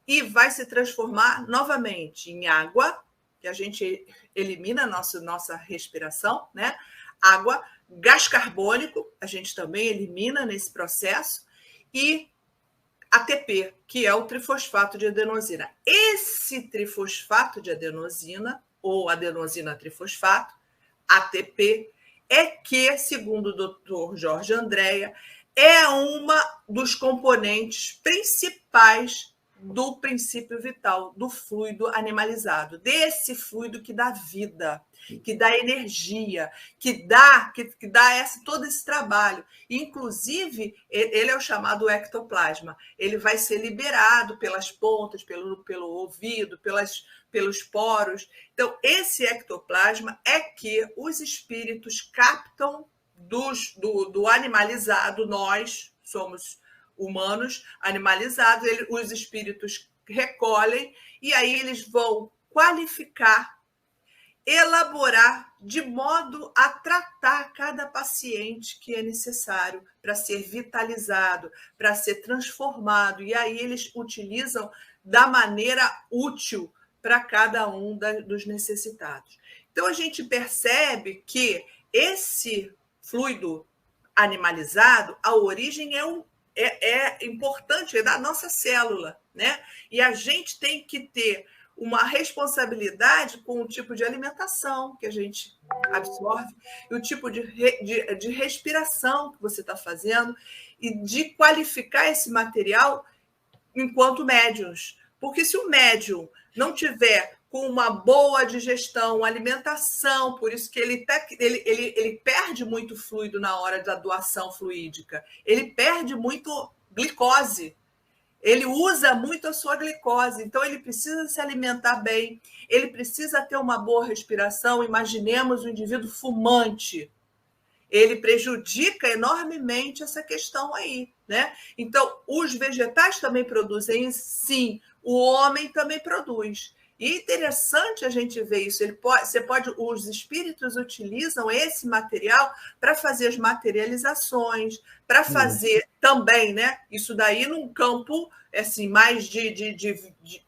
e vai se transformar novamente em água, que a gente elimina nossa respiração, né? Água, gás carbônico, a gente também elimina nesse processo, e ATP, que é o trifosfato de adenosina. Esse trifosfato de adenosina, ou adenosina trifosfato, ATP, é que, segundo o Dr. Jorge Andréa, é uma dos componentes principais do princípio vital, do fluido animalizado, desse fluido que dá vida, que dá energia, que dá todo esse trabalho. Inclusive, ele é o chamado ectoplasma. Ele vai ser liberado pelas pontas, pelo ouvido, pelos poros. Então, esse ectoplasma é que os espíritos captam do animalizado. Nós somos humanos animalizados, os espíritos recolhem e aí eles vão qualificar, elaborar de modo a tratar cada paciente que é necessário para ser vitalizado, para ser transformado. E aí eles utilizam da maneira útil para cada um dos necessitados. Então, a gente percebe que esse fluido animalizado, a origem é importante, é da nossa célula, né? E a gente tem que ter uma responsabilidade com o tipo de alimentação que a gente absorve, e o tipo de respiração que você está fazendo, e de qualificar esse material enquanto médiuns. Porque se o médium não tiver com uma boa digestão, alimentação, por isso que ele perde muito fluido na hora da doação fluídica, ele perde muito glicose, ele usa muito a sua glicose, então ele precisa se alimentar bem, ele precisa ter uma boa respiração. Imaginemos um indivíduo fumante, ele prejudica enormemente essa questão aí, né? Então, os vegetais também produzem, sim, o homem também produz. E interessante a gente ver isso. Os espíritos utilizam esse material para fazer as materializações, para fazer também, né? Isso daí num campo assim, mais de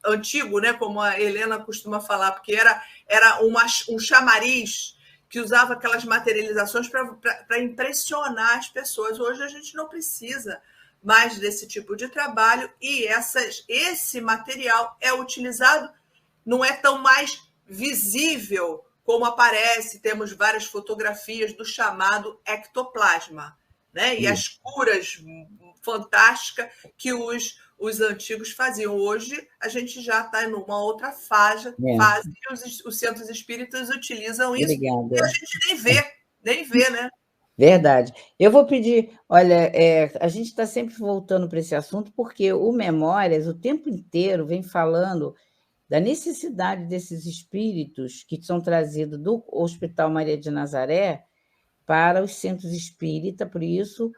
antigo, né? Como a Helena costuma falar, porque era um chamariz que usava aquelas materializações para impressionar as pessoas. Hoje a gente não precisa mais desse tipo de trabalho, e esse material é utilizado, não é tão mais visível como aparece. Temos várias fotografias do chamado ectoplasma, né? E as curas fantásticas que os antigos faziam. Hoje a gente já está numa outra fase que os centros espíritas utilizam isso. Obrigada. E a gente nem vê, né? Verdade. Eu vou pedir, olha, a gente está sempre voltando para esse assunto, porque o Memórias, o tempo inteiro, vem falando da necessidade desses espíritos que são trazidos do Hospital Maria de Nazaré para os centros espíritas. Por isso,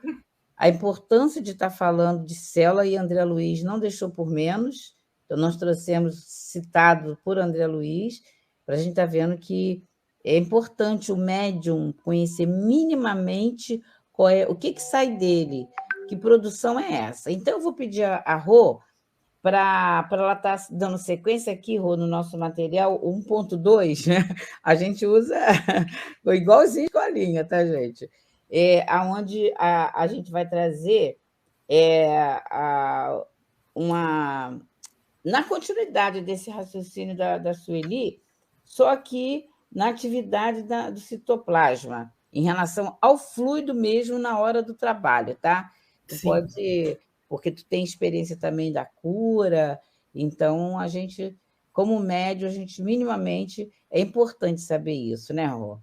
a importância de estar falando de Célula, e André Luiz não deixou por menos. Então, nós trouxemos, citado por André Luiz, para a gente estar vendo que é importante o médium conhecer minimamente o que sai dele, que produção é essa. Então, eu vou pedir a Rô para ela estar dando sequência aqui, Rô, no nosso material 1.2, né? A gente usa igualzinho com a linha, tá, gente? Onde a gente vai trazer na continuidade desse raciocínio da Sueli, só que na atividade do citoplasma, em relação ao fluido mesmo na hora do trabalho, tá? Tu pode, porque tu tem experiência também da cura, então a gente, como médio, a gente minimamente é importante saber isso, né, Rô?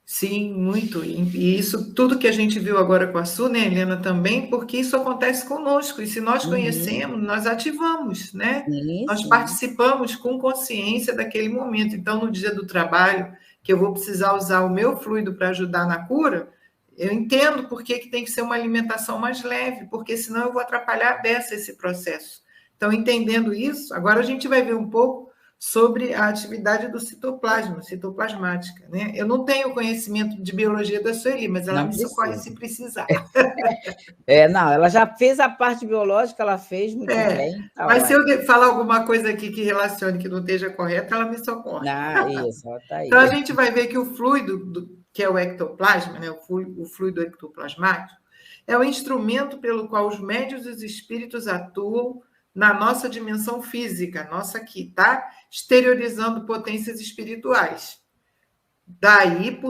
Sim, muito. E isso tudo que a gente viu agora com a Su, né, Helena, também, porque isso acontece conosco. E se nós conhecemos, nós ativamos, né? Nós participamos com consciência daquele momento. Então, no dia do trabalho, que eu vou precisar usar o meu fluido para ajudar na cura, eu entendo por que tem que ser uma alimentação mais leve, porque senão eu vou atrapalhar a beça esse processo. Então, entendendo isso, agora a gente vai ver um pouco sobre a atividade do citoplasma, citoplasmática, né? Eu não tenho conhecimento de biologia da Sueli, mas ela Não me socorre precisa. se precisar. Não, ela já fez a parte biológica, ela fez muito bem. Tá Mas se ótimo. eu falar alguma coisa aqui que relacione que não esteja correta, ela me socorre. Isso, ela está aí. Então, a gente vai ver que o fluido, que é o ectoplasma, né, o fluido ectoplasmático, é o instrumento pelo qual os médiuns e os espíritos atuam na nossa dimensão física, nossa aqui, tá? Exteriorizando potências espirituais. Daí,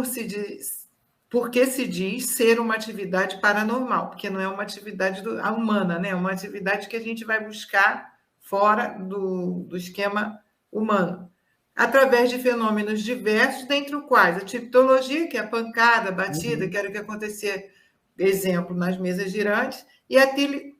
porque se diz ser uma atividade paranormal, porque não é uma atividade humana, né? É uma atividade que a gente vai buscar fora do esquema humano, através de fenômenos diversos, dentre os quais a tipologia, que é a pancada, a batida, que era o que acontecia, exemplo, nas mesas girantes, e a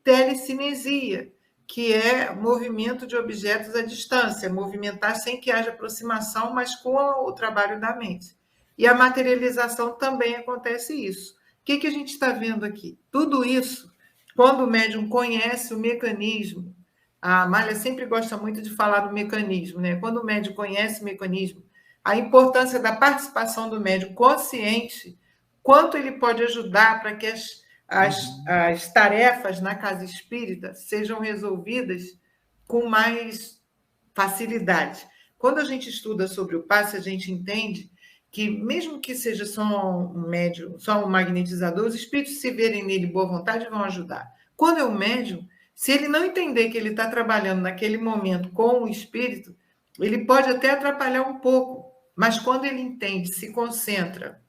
telecinesia, que é movimento de objetos à distância, movimentar sem que haja aproximação, mas com o trabalho da mente. E a materialização também acontece isso. O que a gente está vendo aqui? Tudo isso, quando o médium conhece o mecanismo, a Amália sempre gosta muito de falar do mecanismo, né? Quando o médium conhece o mecanismo, a importância da participação do médium consciente, quanto ele pode ajudar para que as tarefas na casa espírita sejam resolvidas com mais facilidade. Quando a gente estuda sobre o passe, a gente entende que, mesmo que seja só um médium, só um magnetizador, os espíritos, se verem nele boa vontade, vão ajudar. Quando é um médium, se ele não entender que ele está trabalhando naquele momento com o espírito, ele pode até atrapalhar um pouco, mas quando ele entende, se concentra.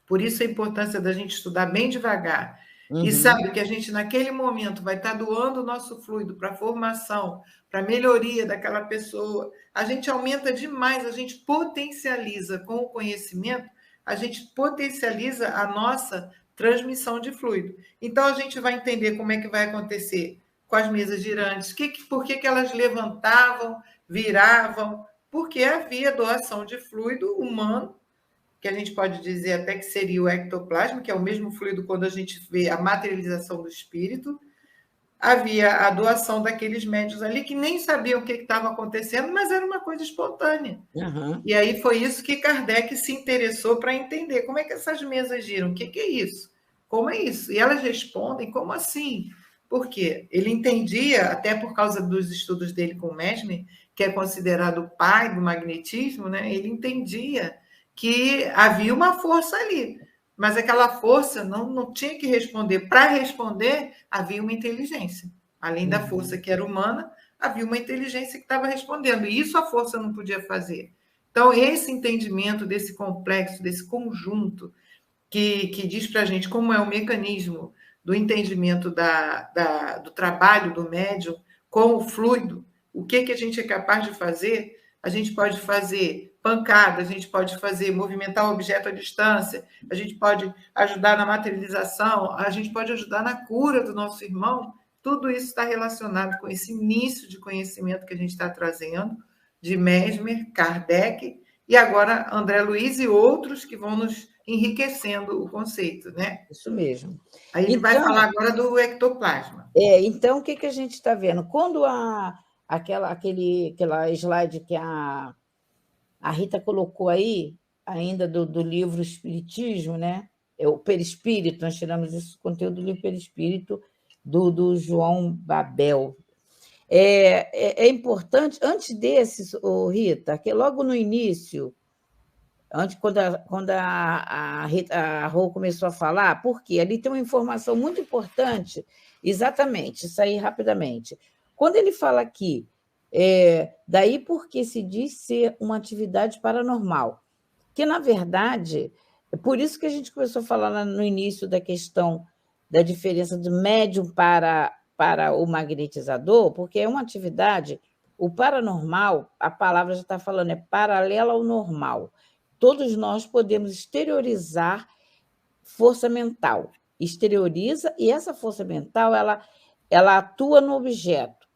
Por isso a importância da gente estudar bem devagar. E sabe que a gente, naquele momento, vai estar doando o nosso fluido para a formação, para a melhoria daquela pessoa. A gente aumenta demais, a gente potencializa com o conhecimento, a gente potencializa a nossa transmissão de fluido. Então, a gente vai entender como é que vai acontecer com as mesas girantes, por que elas levantavam, viravam, porque havia doação de fluido humano, que a gente pode dizer até que seria o ectoplasma, que é o mesmo fluido quando a gente vê a materialização do espírito. Havia a doação daqueles médiuns ali que nem sabiam o que estava acontecendo, mas era uma coisa espontânea. E aí foi isso que Kardec se interessou para entender como é que essas mesas giram, o que é isso? Como é isso? E elas respondem, como assim? Por quê? Ele entendia, até por causa dos estudos dele com o Mesmer, que é considerado o pai do magnetismo, né? Ele entendia que havia uma força ali, mas aquela força não tinha que responder. Para responder, havia uma inteligência. Além da força que era humana, havia uma inteligência que estava respondendo, e isso a força não podia fazer. Então, esse entendimento desse complexo, desse conjunto, que diz para a gente como é o mecanismo do entendimento do trabalho do médium com o fluido, o que a gente é capaz de fazer, a gente pode fazer pancada, a gente pode fazer movimentar o objeto à distância, a gente pode ajudar na materialização, a gente pode ajudar na cura do nosso irmão. Tudo isso está relacionado com esse início de conhecimento que a gente está trazendo, de Mesmer, Kardec, e agora André Luiz e outros que vão nos enriquecendo o conceito, né? Isso mesmo. Aí a gente vai falar agora do ectoplasma. Então, o que a gente está vendo? Quando aquela slide que a Rita colocou aí, ainda do livro Espiritismo, né? É o Perispírito, nós tiramos esse conteúdo do livro Perispírito, do João Babel. É importante, antes desse, Rita, que logo no início, quando a Rô começou a falar, porque ali tem uma informação muito importante, exatamente, isso aí rapidamente. Quando ele fala aqui, daí porque se diz ser uma atividade paranormal, que, na verdade, é por isso que a gente começou a falar lá no início da questão da diferença de médium para o magnetizador, porque é uma atividade, o paranormal, a palavra já está falando, é paralela ao normal. Todos nós podemos exteriorizar força mental. Exterioriza, e essa força mental ela atua no objeto.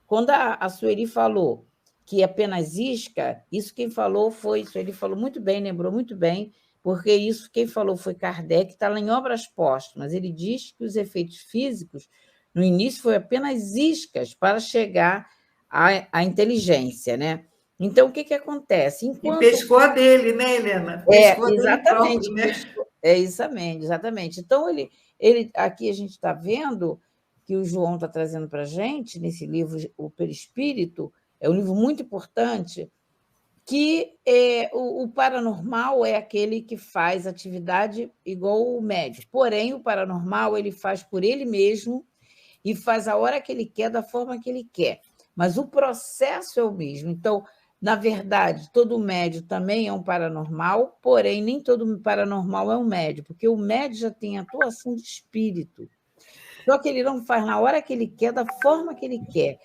Quando a Sueli falou que é apenas isca, isso quem falou foi, Sueli falou muito bem, lembrou muito bem, porque isso quem falou foi Kardec, está lá em Obras Póstumas. Ele diz que os efeitos físicos, no início, foi apenas iscas para chegar à inteligência, né? Então, o que acontece? E pescou a dele, né, Helena? Pescou a dele próprio, né? Exatamente. Então, aqui a gente está vendo que o João está trazendo para a gente, nesse livro, O Perispírito, é um livro muito importante, que o paranormal é aquele que faz atividade igual o médium. Porém, o paranormal ele faz por ele mesmo e faz a hora que ele quer, da forma que ele quer. Mas o processo é o mesmo. Então, na verdade, todo médium também é um paranormal, porém, nem todo paranormal é um médium, porque o médium já tem atuação de espírito. Só que ele não faz na hora que ele quer, da forma que ele quer.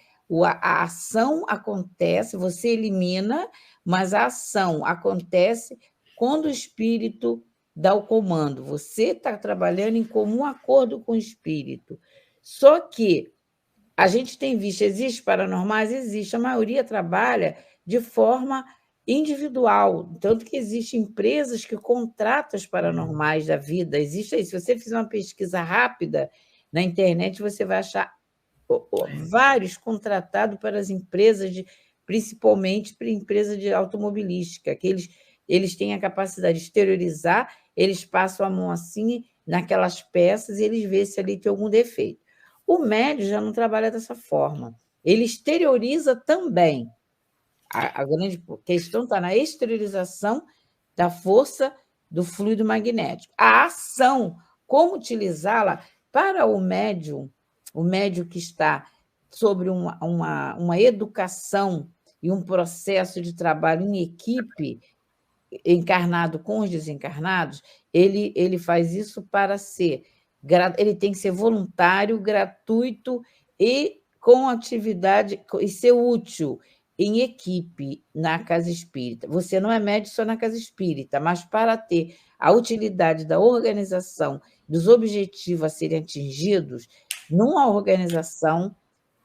A ação acontece, você elimina, mas a ação acontece quando o espírito dá o comando. Você está trabalhando em comum acordo com o espírito. Só que a gente tem visto, existe paranormais? Existe. A maioria trabalha de forma individual, tanto que existem empresas que contratam os paranormais da vida. Existe aí. Se você fizer uma pesquisa rápida na internet, você vai achar vários contratados para as empresas, principalmente para empresas de automobilística, que eles têm a capacidade de exteriorizar, eles passam a mão assim naquelas peças e eles veem se ali tem algum defeito. O médium já não trabalha dessa forma. Ele exterioriza também. A grande questão está na exteriorização da força do fluido magnético. A ação, como utilizá-la para o médium que está sobre uma educação e um processo de trabalho em equipe, encarnado com os desencarnados, ele faz isso para ser... Ele tem que ser voluntário, gratuito e com atividade, e ser útil em equipe na casa espírita. Você não é médium só na casa espírita, mas para ter a utilidade da organização, dos objetivos a serem atingidos, numa organização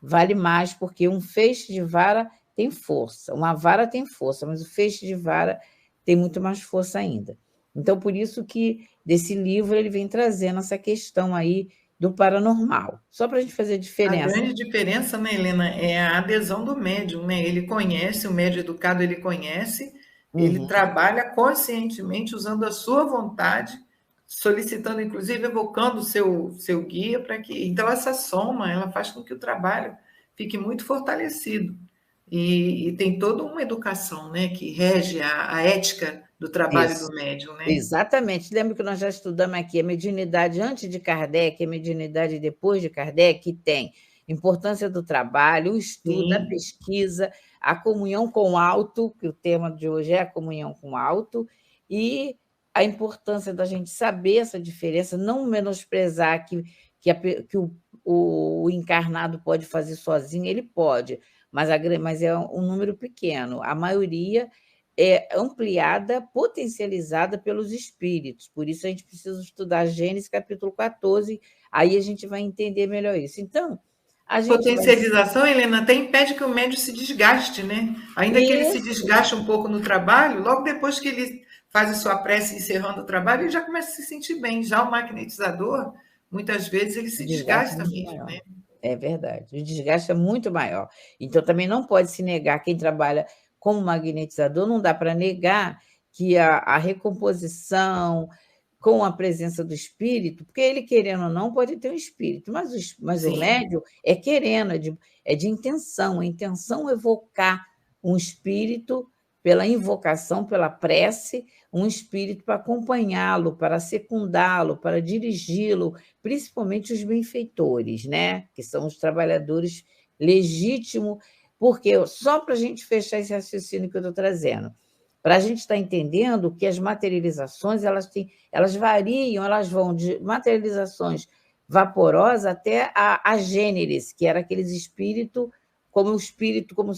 vale mais, porque um feixe de vara tem força, uma vara tem força, mas o feixe de vara tem muito mais força ainda. Então, por isso que desse livro ele vem trazendo essa questão aí do paranormal, só para a gente fazer a diferença. A grande diferença, né, Helena, é a adesão do médium, né? Ele conhece, o médium educado ele conhece, ele trabalha conscientemente usando a sua vontade, solicitando, inclusive, evocando o seu guia para que... Então, essa soma, ela faz com que o trabalho fique muito fortalecido. E tem toda uma educação, né, que rege a ética do trabalho do médium, né? Exatamente. Lembra que nós já estudamos aqui a mediunidade antes de Kardec, a mediunidade depois de Kardec, que tem importância do trabalho, o estudo, a pesquisa, a comunhão com o alto, que o tema de hoje é a comunhão com o alto, e a importância da gente saber essa diferença, não menosprezar que o encarnado pode fazer sozinho, ele pode, mas é um número pequeno. A maioria é ampliada, potencializada pelos espíritos. Por isso, a gente precisa estudar Gênesis, capítulo 14, aí a gente vai entender melhor isso. Então, a gente potencialização, Helena, até impede que o médium se desgaste, né? Ainda que ele se desgaste um pouco no trabalho, logo depois que ele faz a sua prece encerrando o trabalho, ele já começa a se sentir bem. Já o magnetizador, muitas vezes, ele se desgasta mesmo, né? É verdade. O desgaste é muito maior. Então, também não pode se negar quem trabalha como magnetizador, não dá para negar que a recomposição com a presença do espírito, porque ele, querendo ou não, pode ter um espírito, mas o médium é querendo, é de intenção. A intenção é evocar um espírito pela invocação, pela prece, um espírito para acompanhá-lo, para secundá-lo, para dirigi-lo, principalmente os benfeitores, né? Que são os trabalhadores legítimos, porque só para a gente fechar esse raciocínio que eu estou trazendo, para a gente estar entendendo que as materializações elas variam, elas vão de materializações vaporosas até a gêneres, que era aqueles espíritos, como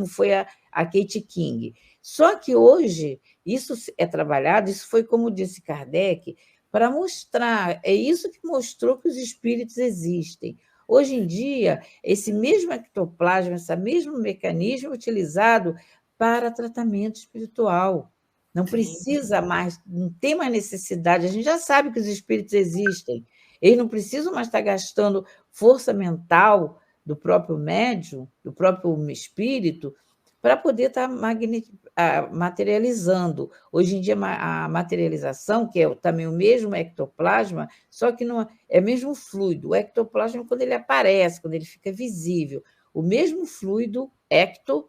foi a Kate King. Só que hoje isso é trabalhado, isso foi, como disse Kardec, para mostrar, é isso que mostrou que os espíritos existem. Hoje em dia, esse mesmo ectoplasma, esse mesmo mecanismo é utilizado para tratamento espiritual. Não precisa mais, não tem mais necessidade. A gente já sabe que os espíritos existem. Eles não precisam mais estar gastando força mental do próprio médium, do próprio espírito, para poder estar materializando. Hoje em dia, a materialização, que é também o mesmo ectoplasma, só que não é o mesmo fluido. O ectoplasma, quando ele aparece, quando ele fica visível, o mesmo fluido ecto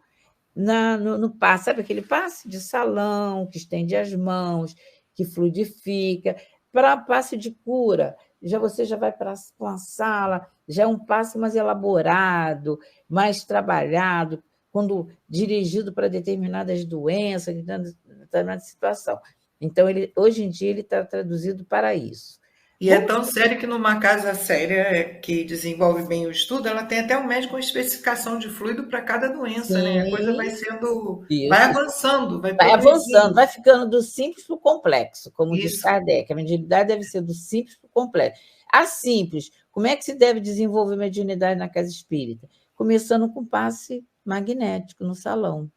no passe, sabe aquele passe de salão, que estende as mãos, que fluidifica, para passe de cura. Você já vai para uma sala, já é um passe mais elaborado, mais trabalhado, quando dirigido para determinadas doenças, determinada situação. Então, hoje em dia, ele está traduzido para isso. E é tão sério que numa casa séria que desenvolve bem o estudo, ela tem até um médico com especificação de fluido para cada doença, né? A coisa vai sendo, vai avançando, vai avançando, vai ficando do simples para o complexo, como diz Isso. Kardec. A mediunidade deve ser do simples para o complexo. A simples, como é que se deve desenvolver mediunidade na casa espírita? Começando com passe magnético no salão,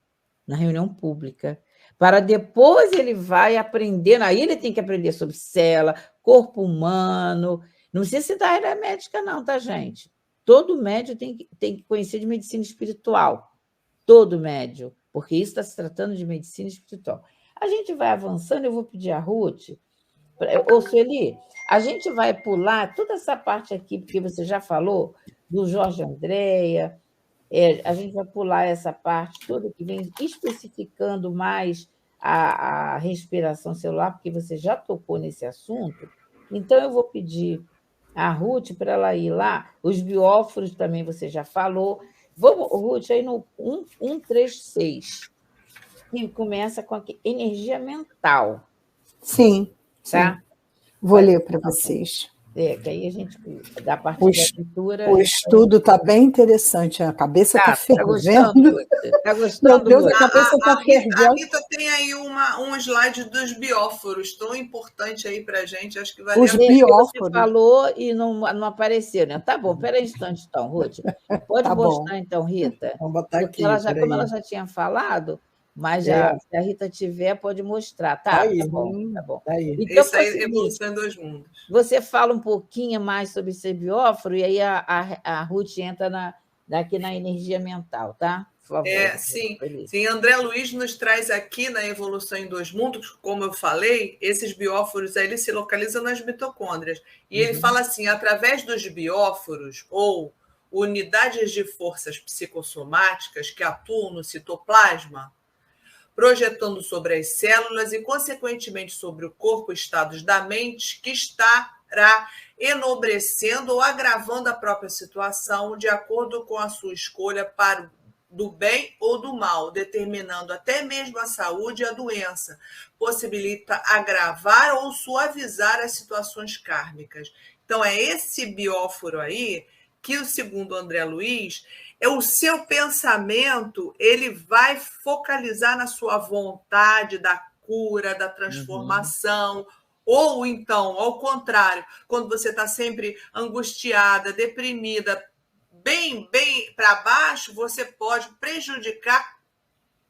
na reunião pública, para depois ele vai aprendendo, aí ele tem que aprender sobre célula, corpo humano, não precisa ser da área médica não, tá, gente? Todo médium tem que conhecer de medicina espiritual, todo médium, porque isso está se tratando de medicina espiritual. A gente vai avançando, eu vou pedir a Ruth, ô Sueli, a gente vai pular toda essa parte aqui, porque você já falou do Jorge Andréa, a gente vai pular essa parte toda que vem especificando mais a respiração celular, porque você já tocou nesse assunto. Então, eu vou pedir a Ruth para ela ir lá. Os bióforos também você já falou. Vamos, Ruth, aí no 136, que começa com a energia mental. Sim, tá? Sim. Vou ler para vocês. Que aí a gente, da parte da leitura... O estudo está bem interessante, a cabeça está fervendo. Está gostando? Meu Deus, a cabeça está fervendo. A Rita tem aí um slide dos bióforos, tão importante aí para a gente, acho que vai Os bióforos. Você falou e não apareceu, né? Tá bom, espera aí um instante, então, Ruth. Pode Tá mostrar, bom. Então, Rita? Vamos botar porque aqui, como ela já tinha falado, mas se a Rita tiver, pode mostrar. Tá aí, tá bom. Tá aí. Então, isso aí é Evolução em Dois Mundos. Você fala um pouquinho mais sobre esse bióforo e aí a Ruth entra aqui na energia mental, tá? Por favor. Sim. André Luiz nos traz aqui na Evolução em Dois Mundos, como eu falei, esses bióforos aí, eles se localizam nas mitocôndrias. E ele fala assim, através dos bióforos, ou unidades de forças psicossomáticas que atuam no citoplasma, projetando sobre as células e, consequentemente, sobre o corpo, estados da mente, que estará enobrecendo ou agravando a própria situação de acordo com a sua escolha para do bem ou do mal, determinando até mesmo a saúde e a doença, possibilita agravar ou suavizar as situações kármicas. Então, é esse bióforo aí que, segundo André Luiz, o seu pensamento ele vai focalizar na sua vontade da cura, da transformação, ou então, ao contrário, quando você está sempre angustiada, deprimida, bem para baixo, você pode prejudicar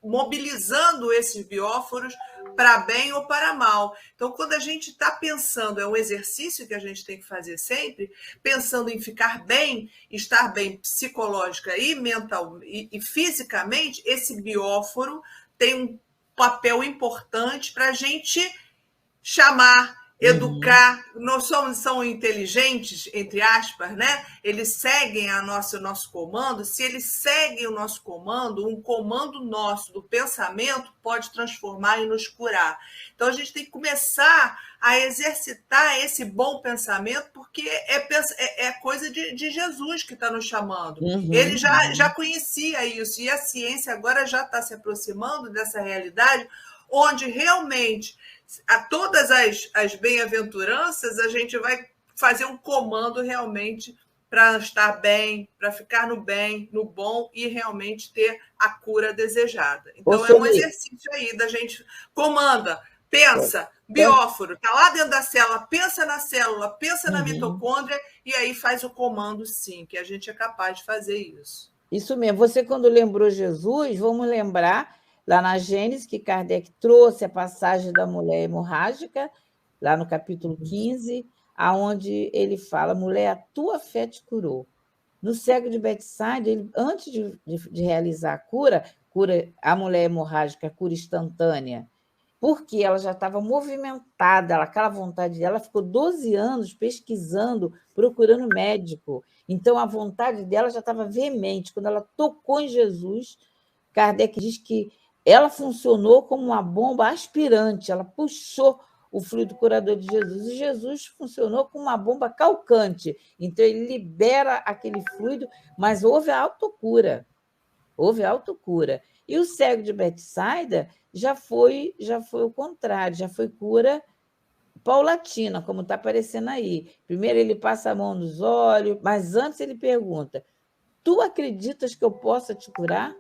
mobilizando esses bióforos para bem ou para mal. Então, quando a gente está pensando, é um exercício que a gente tem que fazer sempre, pensando em ficar bem, estar bem psicológica e mental e fisicamente, esse bióforo tem um papel importante para a gente chamar, educar, nós são inteligentes, entre aspas, né? Eles seguem o nosso comando. Se eles seguem o nosso comando, um comando nosso do pensamento pode transformar e nos curar. Então, a gente tem que começar a exercitar esse bom pensamento, porque é coisa de Jesus que está nos chamando. Ele já conhecia isso, e a ciência agora já está se aproximando dessa realidade, onde realmente a todas as bem-aventuranças, a gente vai fazer um comando realmente para estar bem, para ficar no bem, no bom e realmente ter a cura desejada. Então, é um exercício aí da gente comanda, pensa, bióforo, está lá dentro da célula, pensa na mitocôndria e aí faz o comando sim, que a gente é capaz de fazer isso. Isso mesmo. Você, quando lembrou Jesus, vamos lembrar lá na Gênesis, que Kardec trouxe a passagem da mulher hemorrágica, lá no capítulo 15, onde ele fala, mulher, a tua fé te curou. No cego de Betsaida, ele, antes de realizar a cura, cura, a mulher hemorrágica, a cura instantânea, porque ela já estava movimentada, aquela vontade dela, ficou 12 anos pesquisando, procurando médico. Então, a vontade dela já estava veemente. Quando ela tocou em Jesus, Kardec diz que ela funcionou como uma bomba aspirante, ela puxou o fluido curador de Jesus, e Jesus funcionou como uma bomba calcante. Então, ele libera aquele fluido, mas houve a autocura. Houve autocura. E o cego de Betsaida já foi o contrário, já foi cura paulatina, como está aparecendo aí. Primeiro ele passa a mão nos olhos, mas antes ele pergunta: tu acreditas que eu possa te curar?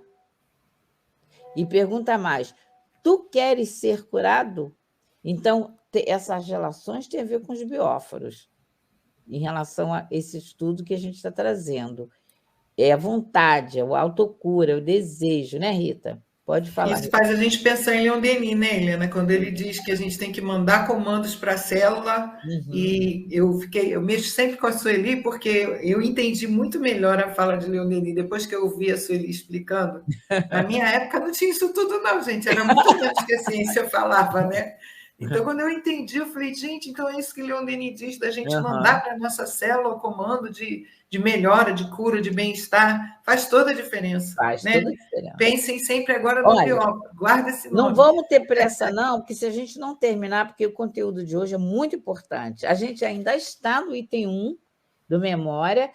E pergunta mais: tu queres ser curado? Então, essas relações têm a ver com os bióforos, em relação a esse estudo que a gente está trazendo. É a vontade, é a autocura, é o desejo, né, Rita? Pode falar. Isso faz a gente pensar em Leon Denis, né, Helena? Quando ele diz que a gente tem que mandar comandos para a célula. E eu mexo sempre com a Sueli, porque eu entendi muito melhor a fala de Leon Denis depois que eu ouvi a Sueli explicando. Na minha época não tinha isso tudo, não, gente. Era muito antes que a ciência falava, né? Então, quando eu entendi, eu falei, gente, então é isso que Leon Denis diz, da gente mandar para a nossa célula o comando de melhora, de cura, de bem-estar. Faz toda a diferença. Faz toda a diferença. Pensem sempre agora no bióforo. Guarda esse nome. Não vamos ter pressa, não, porque se a gente não terminar, porque o conteúdo de hoje é muito importante. A gente ainda está no item 1 do Memória,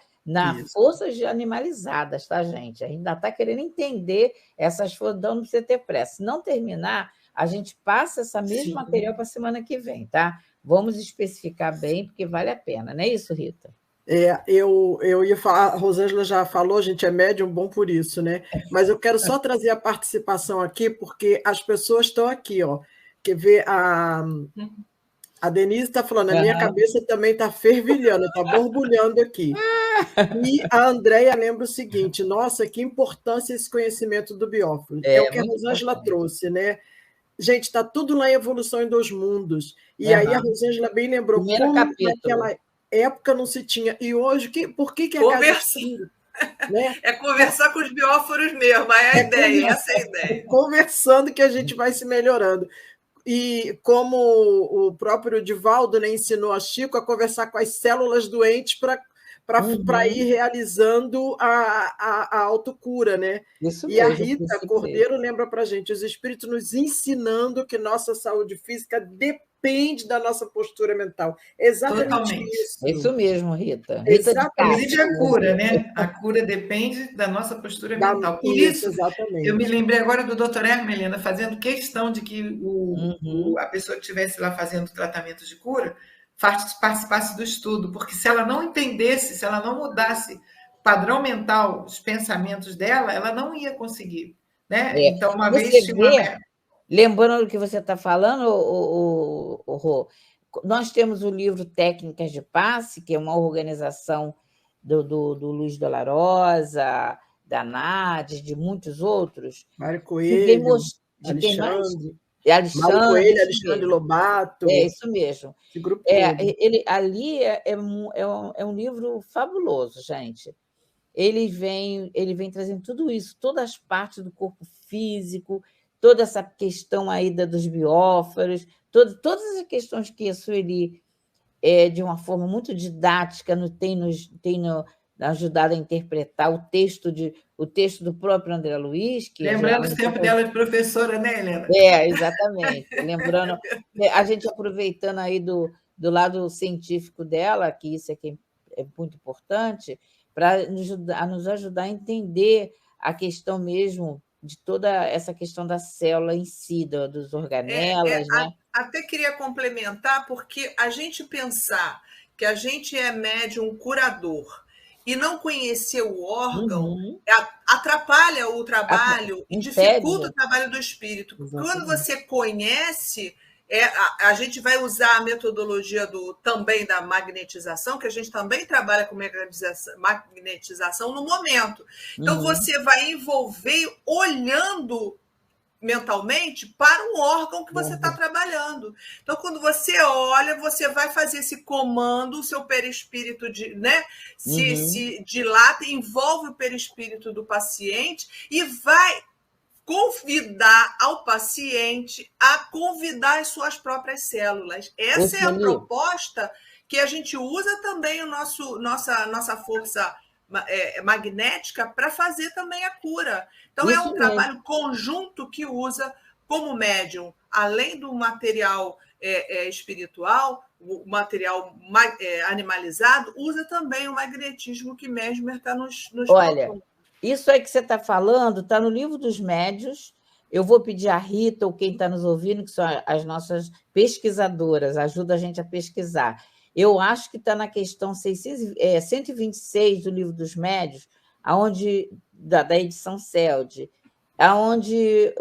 forças animalizadas, tá, gente? Ainda está querendo entender essas forças, então não precisa ter pressa. Se não terminar, a gente passa esse mesmo material para a semana que vem, tá? Vamos especificar bem, porque vale a pena, não é isso, Rita? Eu ia falar, a Rosângela já falou, a gente é médium, bom por isso, né? Mas eu quero só trazer a participação aqui, porque as pessoas estão aqui, ó. Quer ver, a Denise está falando, a minha cabeça também está fervilhando, está borbulhando aqui. E a Andréia lembra o seguinte: nossa, que importância esse conhecimento do bióforo. É o que a Rosângela trouxe, né? Gente, está tudo lá em Evolução em Dois Mundos. E aí a Rosângela bem lembrou como naquela época não se tinha. E hoje, por que a Conversa. Né? É conversar com os bióforos mesmo, é a ideia, essa é a ideia. Conversando que a gente vai se melhorando. E como o próprio Divaldo, né, ensinou a Chico a conversar com as células doentes para ir realizando a autocura, né? Isso e mesmo, a Rita Cordeiro lembra para a gente, os espíritos nos ensinando que nossa saúde física depende da nossa postura mental. Exatamente. Totalmente. Isso. Isso mesmo, Rita. Inclusive a cura, né? A cura depende da nossa postura mental. Por isso, eu me lembrei agora do Dr. Hermes, Helena, fazendo questão de que a pessoa que estivesse lá fazendo tratamento de cura participasse do estudo, porque se ela não entendesse, se ela não mudasse o padrão mental, os pensamentos dela, ela não ia conseguir. Né? Então, uma vez tinha lembrando do que você está falando, Rô, nós temos o livro Técnicas de Passe, que é uma organização do Luiz Dolarosa, da Nádia, de muitos outros. Mário Coelho, Alexandre Coelho, Alexandre Lobato. É isso mesmo. Esse grupo ali é um livro fabuloso, gente. Ele vem trazendo tudo isso, todas as partes do corpo físico, toda essa questão aí dos bióforos, todas as questões que a Sueli, de uma forma muito didática, tem nos ajudado a interpretar o texto do próprio André Luiz. Lembrando o tempo dela de professora, né, Helena? Exatamente. Lembrando, a gente aproveitando aí do lado científico dela, que isso aqui é muito importante, para nos ajudar a entender a questão mesmo de toda essa questão da célula em si, dos organelas. Né? Até queria complementar, porque a gente pensar que a gente é médium curador e não conhecer o órgão atrapalha o trabalho e dificulta o trabalho do espírito. Exatamente. Quando você conhece, a gente vai usar a metodologia também da magnetização, que a gente também trabalha com magnetização no momento. Então, você vai envolver olhando mentalmente para um órgão que você está trabalhando. Então, quando você olha, você vai fazer esse comando, o seu perispírito se dilata, envolve o perispírito do paciente e vai convidar ao paciente a convidar as suas próprias células. Essa é a proposta que a gente usa também nossa força magnética para fazer também a cura. Então, é um trabalho conjunto que usa como médium, além do material espiritual, o material animalizado, usa também o magnetismo que Mesmer está nos propondo. Isso aí que você está falando está no Livro dos Médiuns. Eu vou pedir a Rita, ou quem está nos ouvindo, que são as nossas pesquisadoras, ajuda a gente a pesquisar. Eu acho que está na questão 126 do Livro dos Médiuns, da edição CELD, onde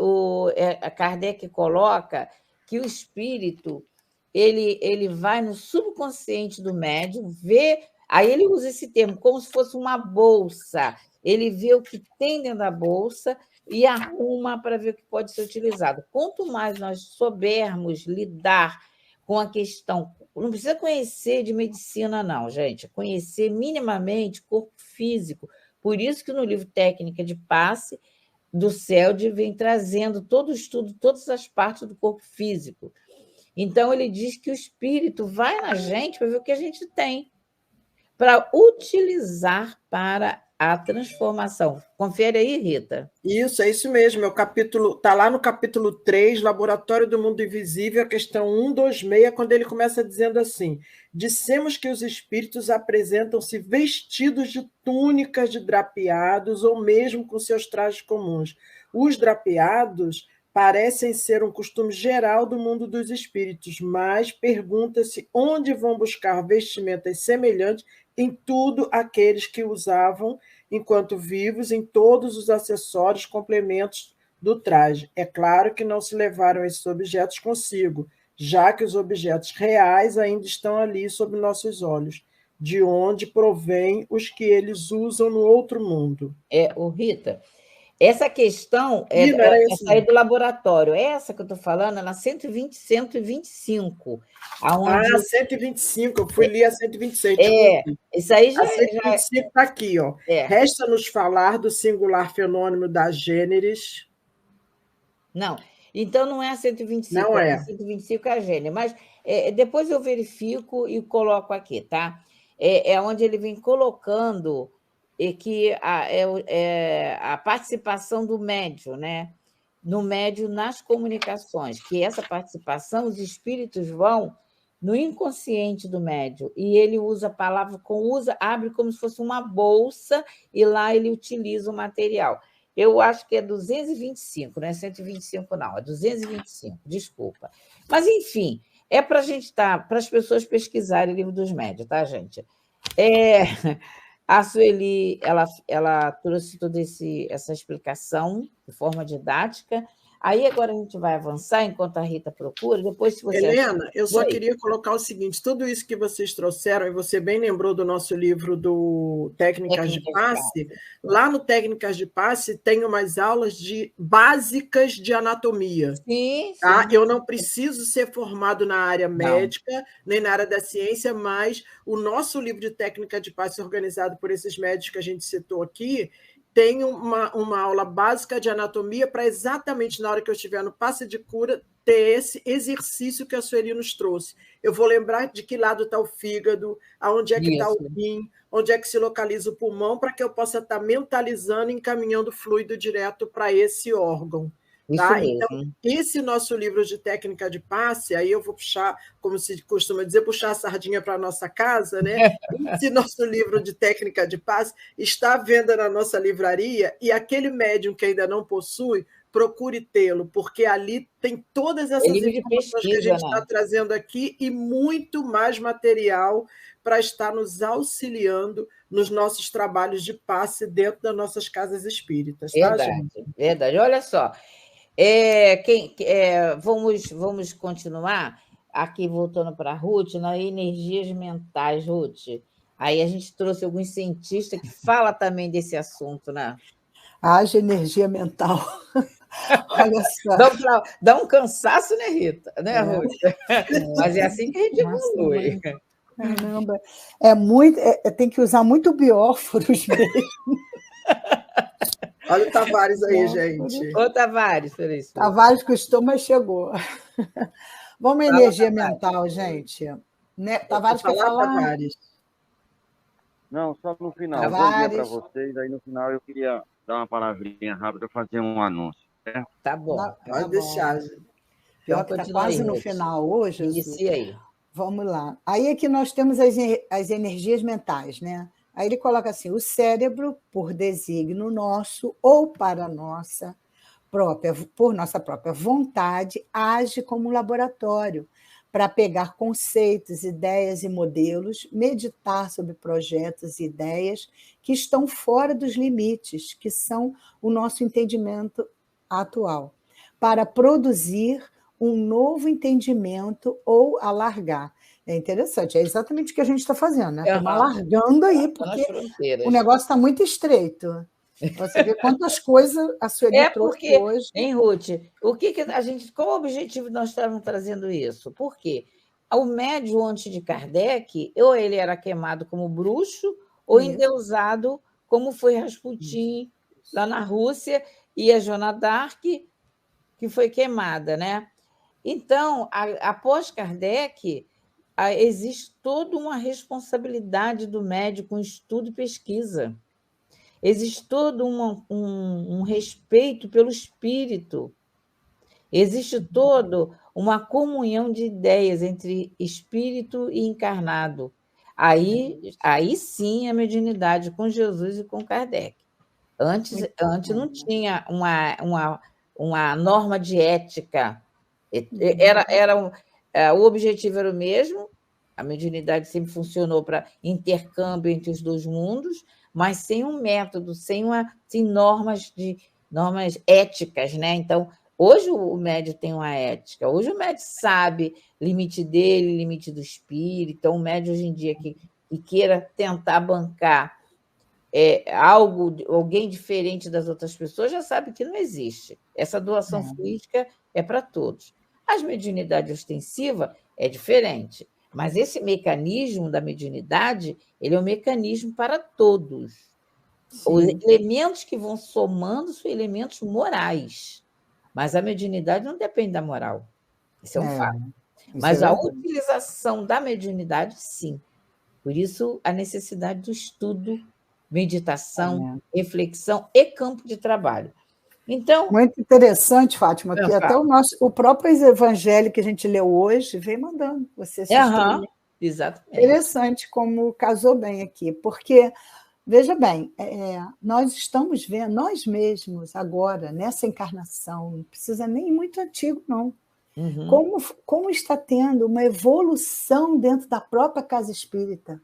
a Kardec coloca que o espírito ele vai no subconsciente do médium, vê. Aí ele usa esse termo como se fosse uma bolsa. Ele vê o que tem dentro da bolsa e arruma para ver o que pode ser utilizado. Quanto mais nós soubermos lidar com a questão, não precisa conhecer de medicina, não, gente, conhecer minimamente o corpo físico. Por isso que no livro Técnica de Passe, do CELD, vem trazendo todo o estudo, todas as partes do corpo físico. Então, ele diz que o espírito vai na gente para ver o que a gente tem, para utilizar para a transformação. Confere aí, Rita. Isso, é isso mesmo. Está lá no capítulo 3, Laboratório do Mundo Invisível, a questão 126, quando ele começa dizendo assim: dissemos que os espíritos apresentam-se vestidos de túnicas de drapeados ou mesmo com seus trajes comuns. Os drapeados parecem ser um costume geral do mundo dos espíritos, mas pergunta-se onde vão buscar vestimentas semelhantes em tudo aqueles que usavam enquanto vivos, em todos os acessórios, complementos do traje. É claro que não se levaram esses objetos consigo, já que os objetos reais ainda estão ali sob nossos olhos, de onde provém os que eles usam no outro mundo. Rita, essa questão essa aí do laboratório. Essa que eu estou falando é na 120, 125. Aonde... 125, eu fui ler a 126. Isso aí já... A 125 está aqui, ó. Resta-nos falar do singular fenômeno das gêneres. Não, então não é a 125. Não é. A 125 é a gênere, mas depois eu verifico e coloco aqui, tá? É onde ele vem colocando... que a participação do médium, né? No médium nas comunicações, que essa participação, os espíritos vão no inconsciente do médium, e ele usa a palavra, abre como se fosse uma bolsa, e lá ele utiliza o material. Eu acho que é 225, não é 125, não, é 225, desculpa. Mas, enfim, é para a gente para as pessoas pesquisarem o Livro dos Médiuns, tá, gente? A Sueli, ela trouxe toda essa explicação de forma didática. Aí agora a gente vai avançar enquanto a Rita procura. Depois, se você Helena, eu só queria colocar o seguinte: tudo isso que vocês trouxeram, e você bem lembrou do nosso livro do Técnicas de Passe, lá no Técnicas de Passe tem umas aulas básicas de anatomia. Sim, tá? sim. Eu não preciso ser formado na área médica, nem na área da ciência, mas o nosso livro de Técnica de Passe, organizado por esses médicos que a gente citou aqui, tem uma aula básica de anatomia para exatamente na hora que eu estiver no passe de cura ter esse exercício que a Sueli nos trouxe. Eu vou lembrar de que lado está o fígado, aonde é que está o rim, onde é que se localiza o pulmão, para que eu possa estar mentalizando e encaminhando fluido direto para esse órgão. Tá? Então, esse nosso livro de técnica de passe, aí eu vou puxar, como se costuma dizer, puxar a sardinha para a nossa casa, né? Esse nosso livro de técnica de passe está à venda na nossa livraria, e aquele médium que ainda não possui, procure tê-lo, porque ali tem todas essas informações que a gente está trazendo aqui e muito mais material para estar nos auxiliando nos nossos trabalhos de passe dentro das nossas casas espíritas. Verdade, tá, gente? Verdade. Olha só, vamos continuar aqui, voltando para a Ruth, nas energias mentais, Ruth. Aí a gente trouxe alguns cientistas que falam também desse assunto, né? Haja energia mental. Olha só. Dá um cansaço, né, Rita? Né, Ruth? Mas é assim que a gente evolui. Caramba. Tem que usar muito bióforos mesmo. Olha o Tavares aí, gente. Ô, Tavares, peraí. Tavares custou, mas chegou. Vamos à energia mental, gente. Né? Tavares quer falar? Tavares. Não, só no final. Tavares. Bom dia para vocês. Aí no final eu queria dar uma palavrinha rápida, fazer um anúncio. Certo? Tá bom. Pode deixar. Pior que está quase no final hoje. Inicia aí. Vamos lá. Aí aqui nós temos as energias mentais, né? Aí ele coloca assim: o cérebro, por desígnio nosso ou para nossa própria, por nossa própria vontade, age como um laboratório para pegar conceitos, ideias e modelos, meditar sobre projetos e ideias que estão fora dos limites, que são o nosso entendimento atual, para produzir um novo entendimento ou alargar. É interessante, é exatamente o que a gente está fazendo, né? Estamos alargando aí, porque o negócio está muito estreito. Você vê quantas coisas a Sueli trouxe hoje. Hein, Ruth? Qual o objetivo de nós estarmos trazendo isso? Por quê? O médium antes de Kardec, ou ele era queimado como bruxo, ou endeusado, como foi Rasputin lá na Rússia, e a Joana d'Arc, que foi queimada, né? Então, após Kardec, existe toda uma responsabilidade do médium com estudo e pesquisa. Existe todo um respeito pelo espírito. Existe todo uma comunhão de ideias entre espírito e encarnado. Aí sim a mediunidade com Jesus e com Kardec. Antes não tinha uma norma de ética. O objetivo era o mesmo, a mediunidade sempre funcionou para intercâmbio entre os dois mundos, mas sem um método, sem normas éticas, né? Então, hoje o médium tem uma ética, hoje o médium sabe limite dele, limite do espírito. Então, o médium hoje em dia que queira tentar bancar alguém diferente das outras pessoas, já sabe que não existe. Essa doação fluídica é para todos. As mediunidade ostensiva é diferente, mas esse mecanismo da mediunidade, ele é um mecanismo para todos. Sim. Os elementos que vão somando são elementos morais, mas a mediunidade não depende da moral. Isso é um fato. Mas a utilização da mediunidade, sim. Por isso, a necessidade do estudo, meditação, reflexão e campo de trabalho. Então, muito interessante, Fátima, que até o próprio evangelho que a gente leu hoje veio mandando você se inscrever. Exatamente. Interessante como casou bem aqui, porque, veja bem, nós estamos vendo, nós mesmos agora, nessa encarnação, não precisa nem muito antigo, não, como está tendo uma evolução dentro da própria casa espírita.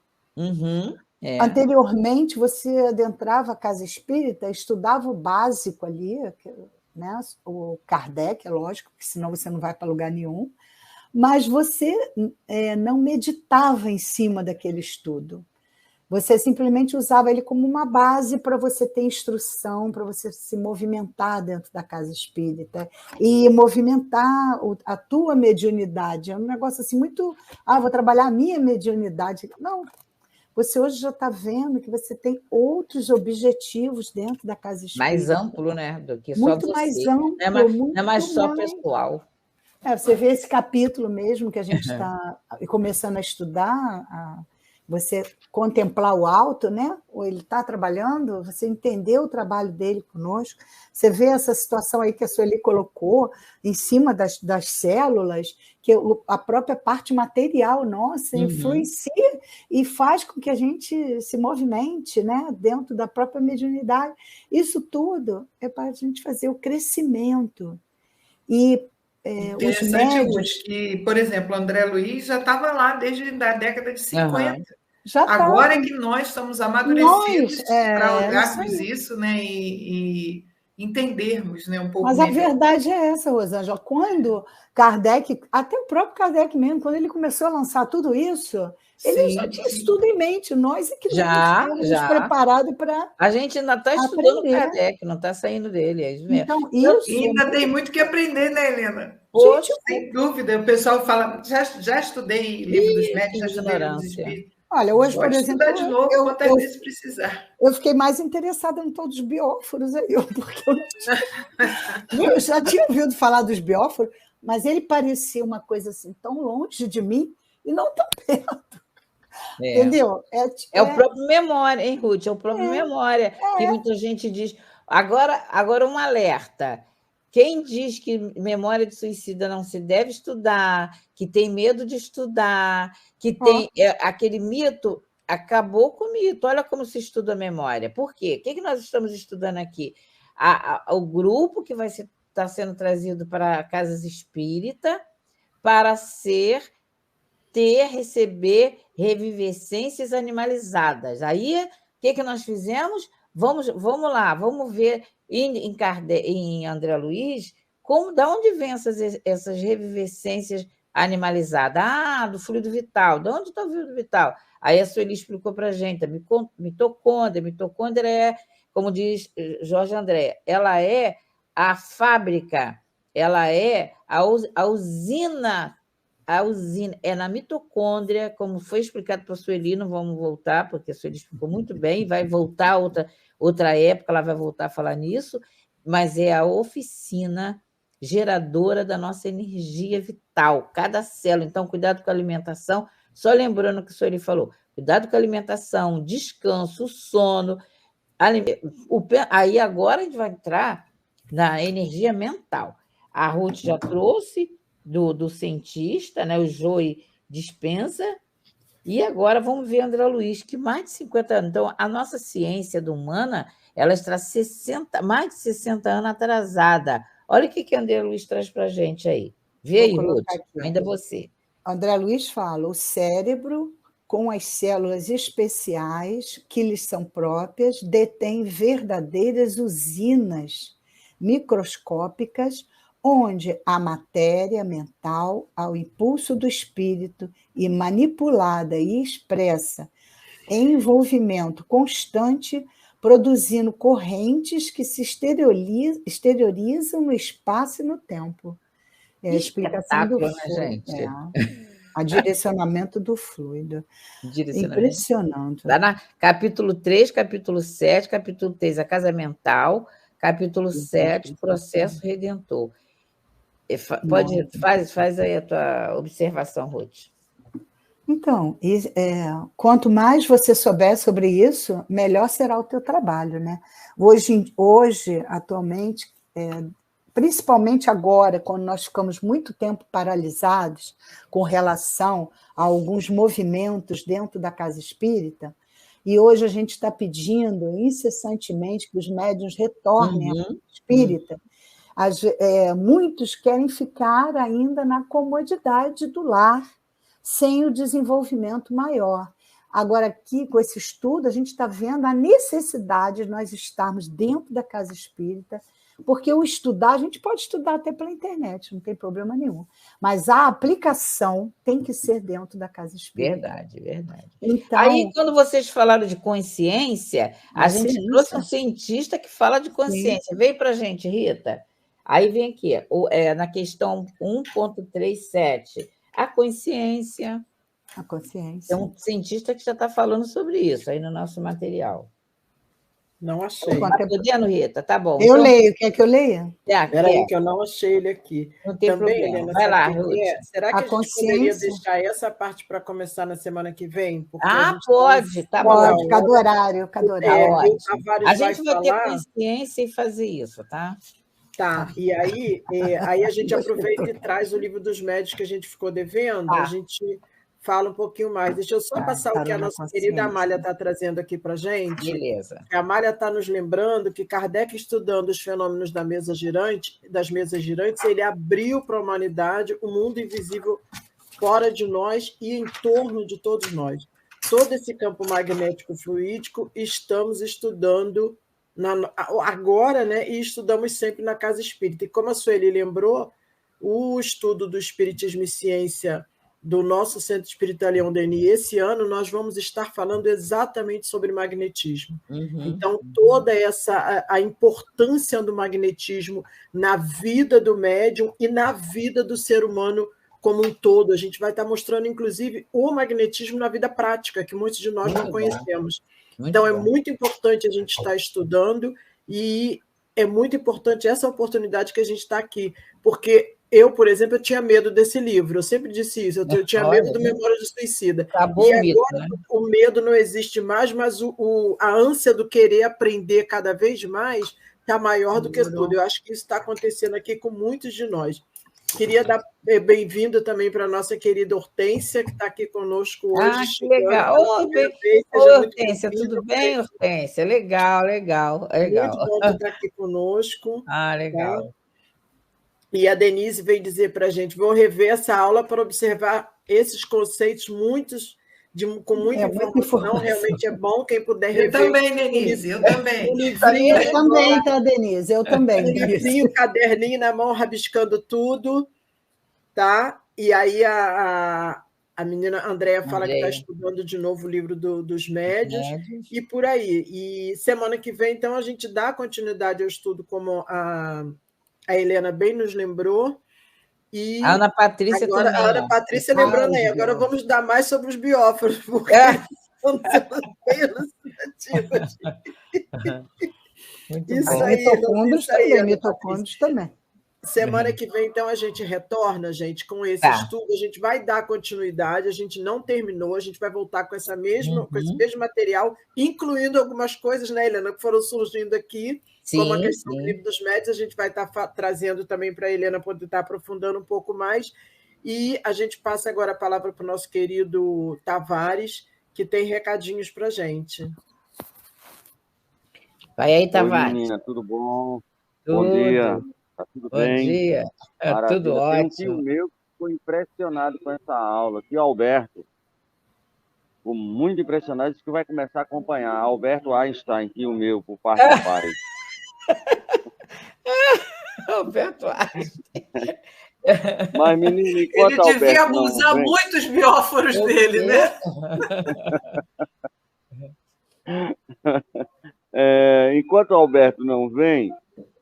Anteriormente, você adentrava a casa espírita, estudava o básico ali, né? O Kardec, é lógico, porque senão você não vai para lugar nenhum, mas você não meditava em cima daquele estudo. Você simplesmente usava ele como uma base para você ter instrução, para você se movimentar dentro da casa espírita e movimentar a tua mediunidade. É um negócio assim muito... vou trabalhar a minha mediunidade. Não. Você hoje já está vendo que você tem outros objetivos dentro da casa espírita. Mais amplo, né? Do que só muito você. Mais amplo. Não é mais só pessoal. Você vê esse capítulo mesmo que a gente está começando a estudar, você contemplar o alto, né? Ou ele está trabalhando, você entender o trabalho dele conosco. Você vê essa situação aí que a Sueli colocou em cima das células, que a própria parte material nossa influencia e faz com que a gente se movimente, né? Dentro da própria mediunidade. Isso tudo é para a gente fazer o crescimento. E os médios... que, por exemplo, o André Luiz já estava lá desde a década de 50. Já agora é que nós estamos amadurecidos para olharmos isso, né, e entendermos, né, um pouco Mas melhor. A verdade é essa, Rosângela. Quando Kardec, até o próprio Kardec mesmo, quando ele começou a lançar tudo isso, ele já tinha isso tudo em mente. Nós é que estamos preparados para... A gente ainda está estudando Kardec, não está saindo dele, é isso mesmo. Então, isso... E ainda tem muito que aprender, né, Helena? Poxa, sem dúvida. O pessoal fala, já estudei livro dos médicos, já estudei livro dos espíritos. Olha, hoje, por Pode exemplo, estudar de novo, quantas vezes precisar. eu fiquei mais interessada em todos os bióforos aí, porque eu já tinha ouvido falar dos bióforos, mas ele parecia uma coisa assim tão longe de mim e não tão perto. Entendeu? É o próprio memória, hein, Ruth? É o próprio memória, que muita gente diz. Agora um alerta. Quem diz que memória de suicida não se deve estudar, que tem medo de estudar, que tem aquele mito, acabou com o mito. Olha como se estuda a memória. Por quê? O que nós estamos estudando aqui? O grupo que vai estar sendo trazido para casas espírita para receber revivescências animalizadas. Aí, o que nós fizemos? Vamos lá, vamos ver em André Luiz de onde vêm essas revivescências animalizadas. Do fluido vital. De onde está o fluido vital? Aí a Sueli explicou para a gente, a mitocôndria. A mitocôndria é, como diz Jorge André, ela é a fábrica, ela é a usina. A usina é na mitocôndria, como foi explicado para a Sueli, não vamos voltar, porque a Sueli explicou muito bem, vai voltar outra época, ela vai voltar a falar nisso, mas é a oficina geradora da nossa energia vital, cada célula. Então, cuidado com a alimentação, só lembrando o que a Sueli falou, cuidado com a alimentação, descanso, sono. Aí agora a gente vai entrar na energia mental. A Ruth já trouxe do cientista, né? O Joey Dispenza, e agora vamos ver André Luiz, que mais de 50 anos. Então, a nossa ciência do humana, ela está mais de 60 anos atrasada. Olha o que André Luiz traz para a gente aí. Vê aí, Ruth, ainda você. André Luiz fala, o cérebro, com as células especiais que lhes são próprias, detém verdadeiras usinas microscópicas onde a matéria mental, ao impulso do espírito e manipulada e expressa em envolvimento constante, produzindo correntes que se exteriorizam no espaço e no tempo. É a explicação do fluido, gente? A direcionamento do fluido. Impressionante. Lá na capítulo 3, capítulo 7, capítulo 3, a casa mental, capítulo 7, processo redentor. Faz aí a tua observação, Ruth. Então, quanto mais você souber sobre isso, melhor será o teu trabalho, né? Hoje atualmente, principalmente agora, quando nós ficamos muito tempo paralisados com relação a alguns movimentos dentro da casa espírita, e hoje a gente está pedindo incessantemente que os médiuns retornem à casa espírita. Muitos querem ficar ainda na comodidade do lar, sem o desenvolvimento maior. Agora, aqui, com esse estudo, a gente está vendo a necessidade de nós estarmos dentro da casa espírita, porque o estudar, a gente pode estudar até pela internet, não tem problema nenhum, mas a aplicação tem que ser dentro da casa espírita. Verdade. Então, aí, quando vocês falaram de consciência, a gente trouxe um cientista que fala de consciência. Sim. Veio para a gente, Rita. Aí vem aqui, na questão 1.37, a consciência. A consciência. É um cientista que já está falando sobre isso aí no nosso material. Não achei. Está podendo, Rita? Tá bom. Eu leio. Quer que eu leia? Espera aí, que eu não achei ele aqui. Não tem problema. Helena, vai lá, Ruth. Será que a gente poderia deixar essa parte para começar na semana que vem? Porque pode. Tá bom. Pode, cada horário. A gente vai ter consciência e fazer isso, tá? Tá, e aí a gente aproveita e traz o livro dos médios que a gente ficou devendo, a gente fala um pouquinho mais. Deixa eu só passar o que a nossa querida Amália está trazendo aqui para a gente. Beleza. A Amália está nos lembrando que Kardec, estudando os fenômenos das mesas girantes, ele abriu para a humanidade o mundo invisível fora de nós e em torno de todos nós. Todo esse campo magnético fluídico estamos estudando agora, né? E estudamos sempre na Casa Espírita. E como a Sueli lembrou, o estudo do Espiritismo e Ciência do nosso Centro Espírita Leon Denis, esse ano nós vamos estar falando exatamente sobre magnetismo. Então, toda a importância do magnetismo na vida do médium e na vida do ser humano como um todo. A gente vai estar mostrando, inclusive, o magnetismo na vida prática, que muitos de nós não conhecemos. Então, é muito importante a gente estar estudando e é muito importante essa oportunidade que a gente está aqui, porque eu, por exemplo, eu tinha medo desse livro, eu sempre disse isso, eu tinha medo do Memória do Suicida. Acabou e o medo, agora né? o medo não existe mais, mas a ânsia do querer aprender cada vez mais está maior do que tudo. Eu acho que isso está acontecendo aqui com muitos de nós. Queria dar bem-vindo também para a nossa querida Hortência, que está aqui conosco hoje. Que legal. Hortência, tudo bem, Hortência? Legal. Muito bom tu estar aqui conosco. Legal. Tá? E a Denise veio dizer para a gente, vou rever essa aula para observar esses conceitos, com muita informação. Realmente é bom quem puder rever. Eu também, Denise, eu também. Eu também, tá, Denise? Eu também. Livrinho, caderninho na mão, rabiscando tudo, tá? E aí a menina Andréia fala que está estudando de novo o livro dos médios, e por aí. E semana que vem, então, a gente dá continuidade ao estudo, como a Helena bem nos lembrou. E a Ana Patrícia agora, também. A Ana Patrícia lembrando aí. Agora vamos dar mais sobre os bióforos, porque são bem elucidativas. Isso aí, mitocôndrios também. Semana que vem, então, a gente retorna, gente, com esse estudo. A gente vai dar continuidade, a gente não terminou, a gente vai voltar com com esse mesmo material, incluindo algumas coisas, né, Helena, que foram surgindo aqui, como a questão do livro dos médios, a gente vai estar trazendo também para a Helena poder estar aprofundando um pouco mais. E a gente passa agora a palavra para o nosso querido Tavares, que tem recadinhos para a gente. Vai aí, Tavares. Oi, menina, tudo bom? Tudo. Bom dia. Tá tudo bem? Bom dia. Tudo ótimo. Tem um tio meu que ficou impressionado com essa aula, aqui, Alberto. Ficou muito impressionado, disse que vai começar a acompanhar. Alberto Einstein, tio meu, por parte do pai. Alberto Einstein. Mas, menino, enquanto ele devia Alberto abusar muito os bióforos dele, né? Enquanto o Alberto não vem,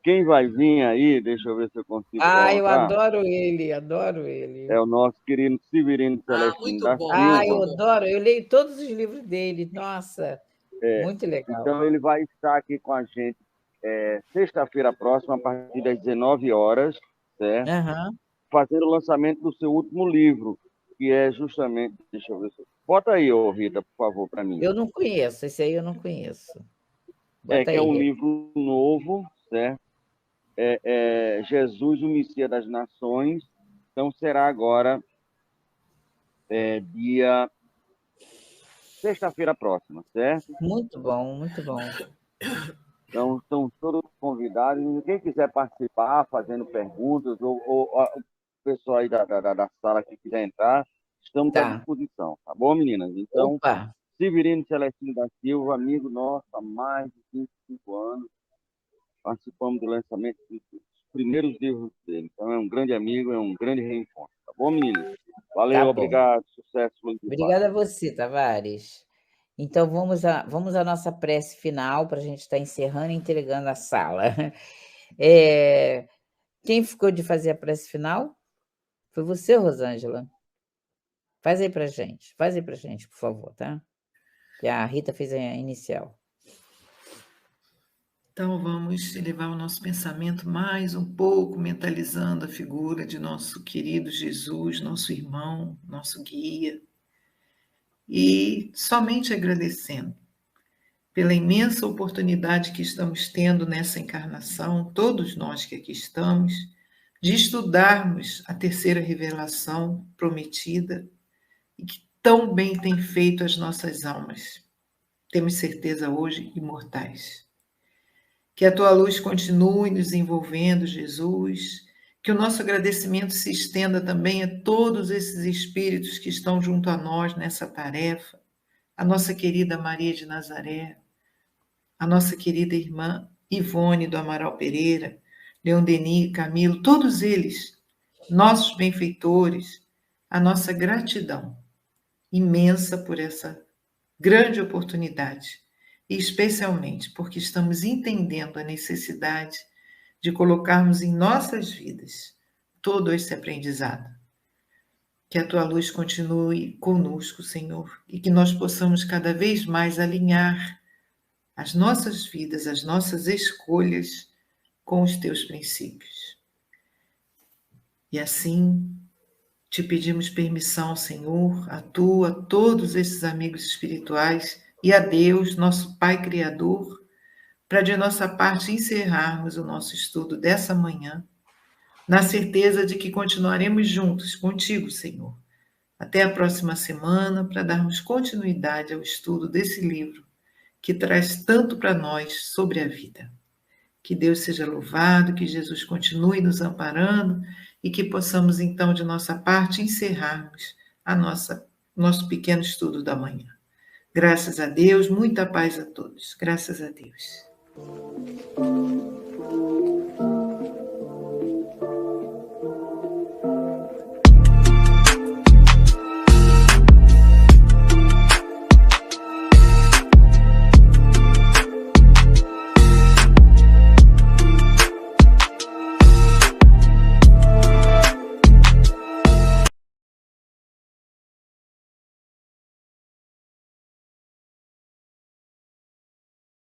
quem vai vir aí, deixa eu ver se eu consigo colocar. Eu adoro ele. É o nosso querido Severino Celestino da Silva. Eu adoro, eu leio todos os livros dele, nossa, muito legal. Então, ele vai estar aqui com a gente sexta-feira próxima, a partir das 19 horas, certo? Fazendo o lançamento do seu último livro, que é justamente... Deixa eu ver se... Bota aí, Rita, por favor, para mim. Eu não conheço, esse aí eu não conheço. Que é um livro novo, certo? Jesus, o Messias das Nações. Então, será agora dia sexta-feira próxima, certo? Muito bom, muito bom. Então, estão todos convidados. Quem quiser participar, fazendo perguntas, ou o pessoal aí da sala que quiser entrar, estamos à disposição, tá bom, meninas? Então, Severino Celestino da Silva, amigo nosso há mais de 25 anos, participamos do lançamento dos primeiros livros dele. Então, é um grande amigo, é um grande reencontro. Tá bom, meninas? Valeu, obrigado, sucesso. Obrigada a você, Tavares. Então, vamos à nossa prece final, para a gente estar encerrando e entregando a sala. Quem ficou de fazer a prece final? Foi você, Rosângela? Faz aí para a gente, por favor, tá? Que a Rita fez a inicial. Então, vamos elevar o nosso pensamento mais um pouco, mentalizando a figura de nosso querido Jesus, nosso irmão, nosso guia, e somente agradecendo pela imensa oportunidade que estamos tendo nessa encarnação, todos nós que aqui estamos, de estudarmos a terceira revelação prometida e que tão bem tem feito as nossas almas. Temos certeza hoje imortais. Que a tua luz continue nos envolvendo, Jesus, que o nosso agradecimento se estenda também a todos esses espíritos que estão junto a nós nessa tarefa, a nossa querida Maria de Nazaré, a nossa querida irmã Ivone do Amaral Pereira, Leon Denis, Camilo, todos eles, nossos benfeitores, a nossa gratidão imensa por essa grande oportunidade, e especialmente porque estamos entendendo a necessidade de colocarmos em nossas vidas todo esse aprendizado. Que a tua luz continue conosco, Senhor, e que nós possamos cada vez mais alinhar as nossas vidas, as nossas escolhas com os teus princípios. E assim, te pedimos permissão, Senhor, a tu, a todos esses amigos espirituais e a Deus, nosso Pai Criador, para de nossa parte encerrarmos o nosso estudo dessa manhã, na certeza de que continuaremos juntos contigo, Senhor, até a próxima semana, para darmos continuidade ao estudo desse livro que traz tanto para nós sobre a vida. Que Deus seja louvado, que Jesus continue nos amparando e que possamos, então, de nossa parte, encerrarmos nosso pequeno estudo da manhã. Graças a Deus, muita paz a todos. Graças a Deus.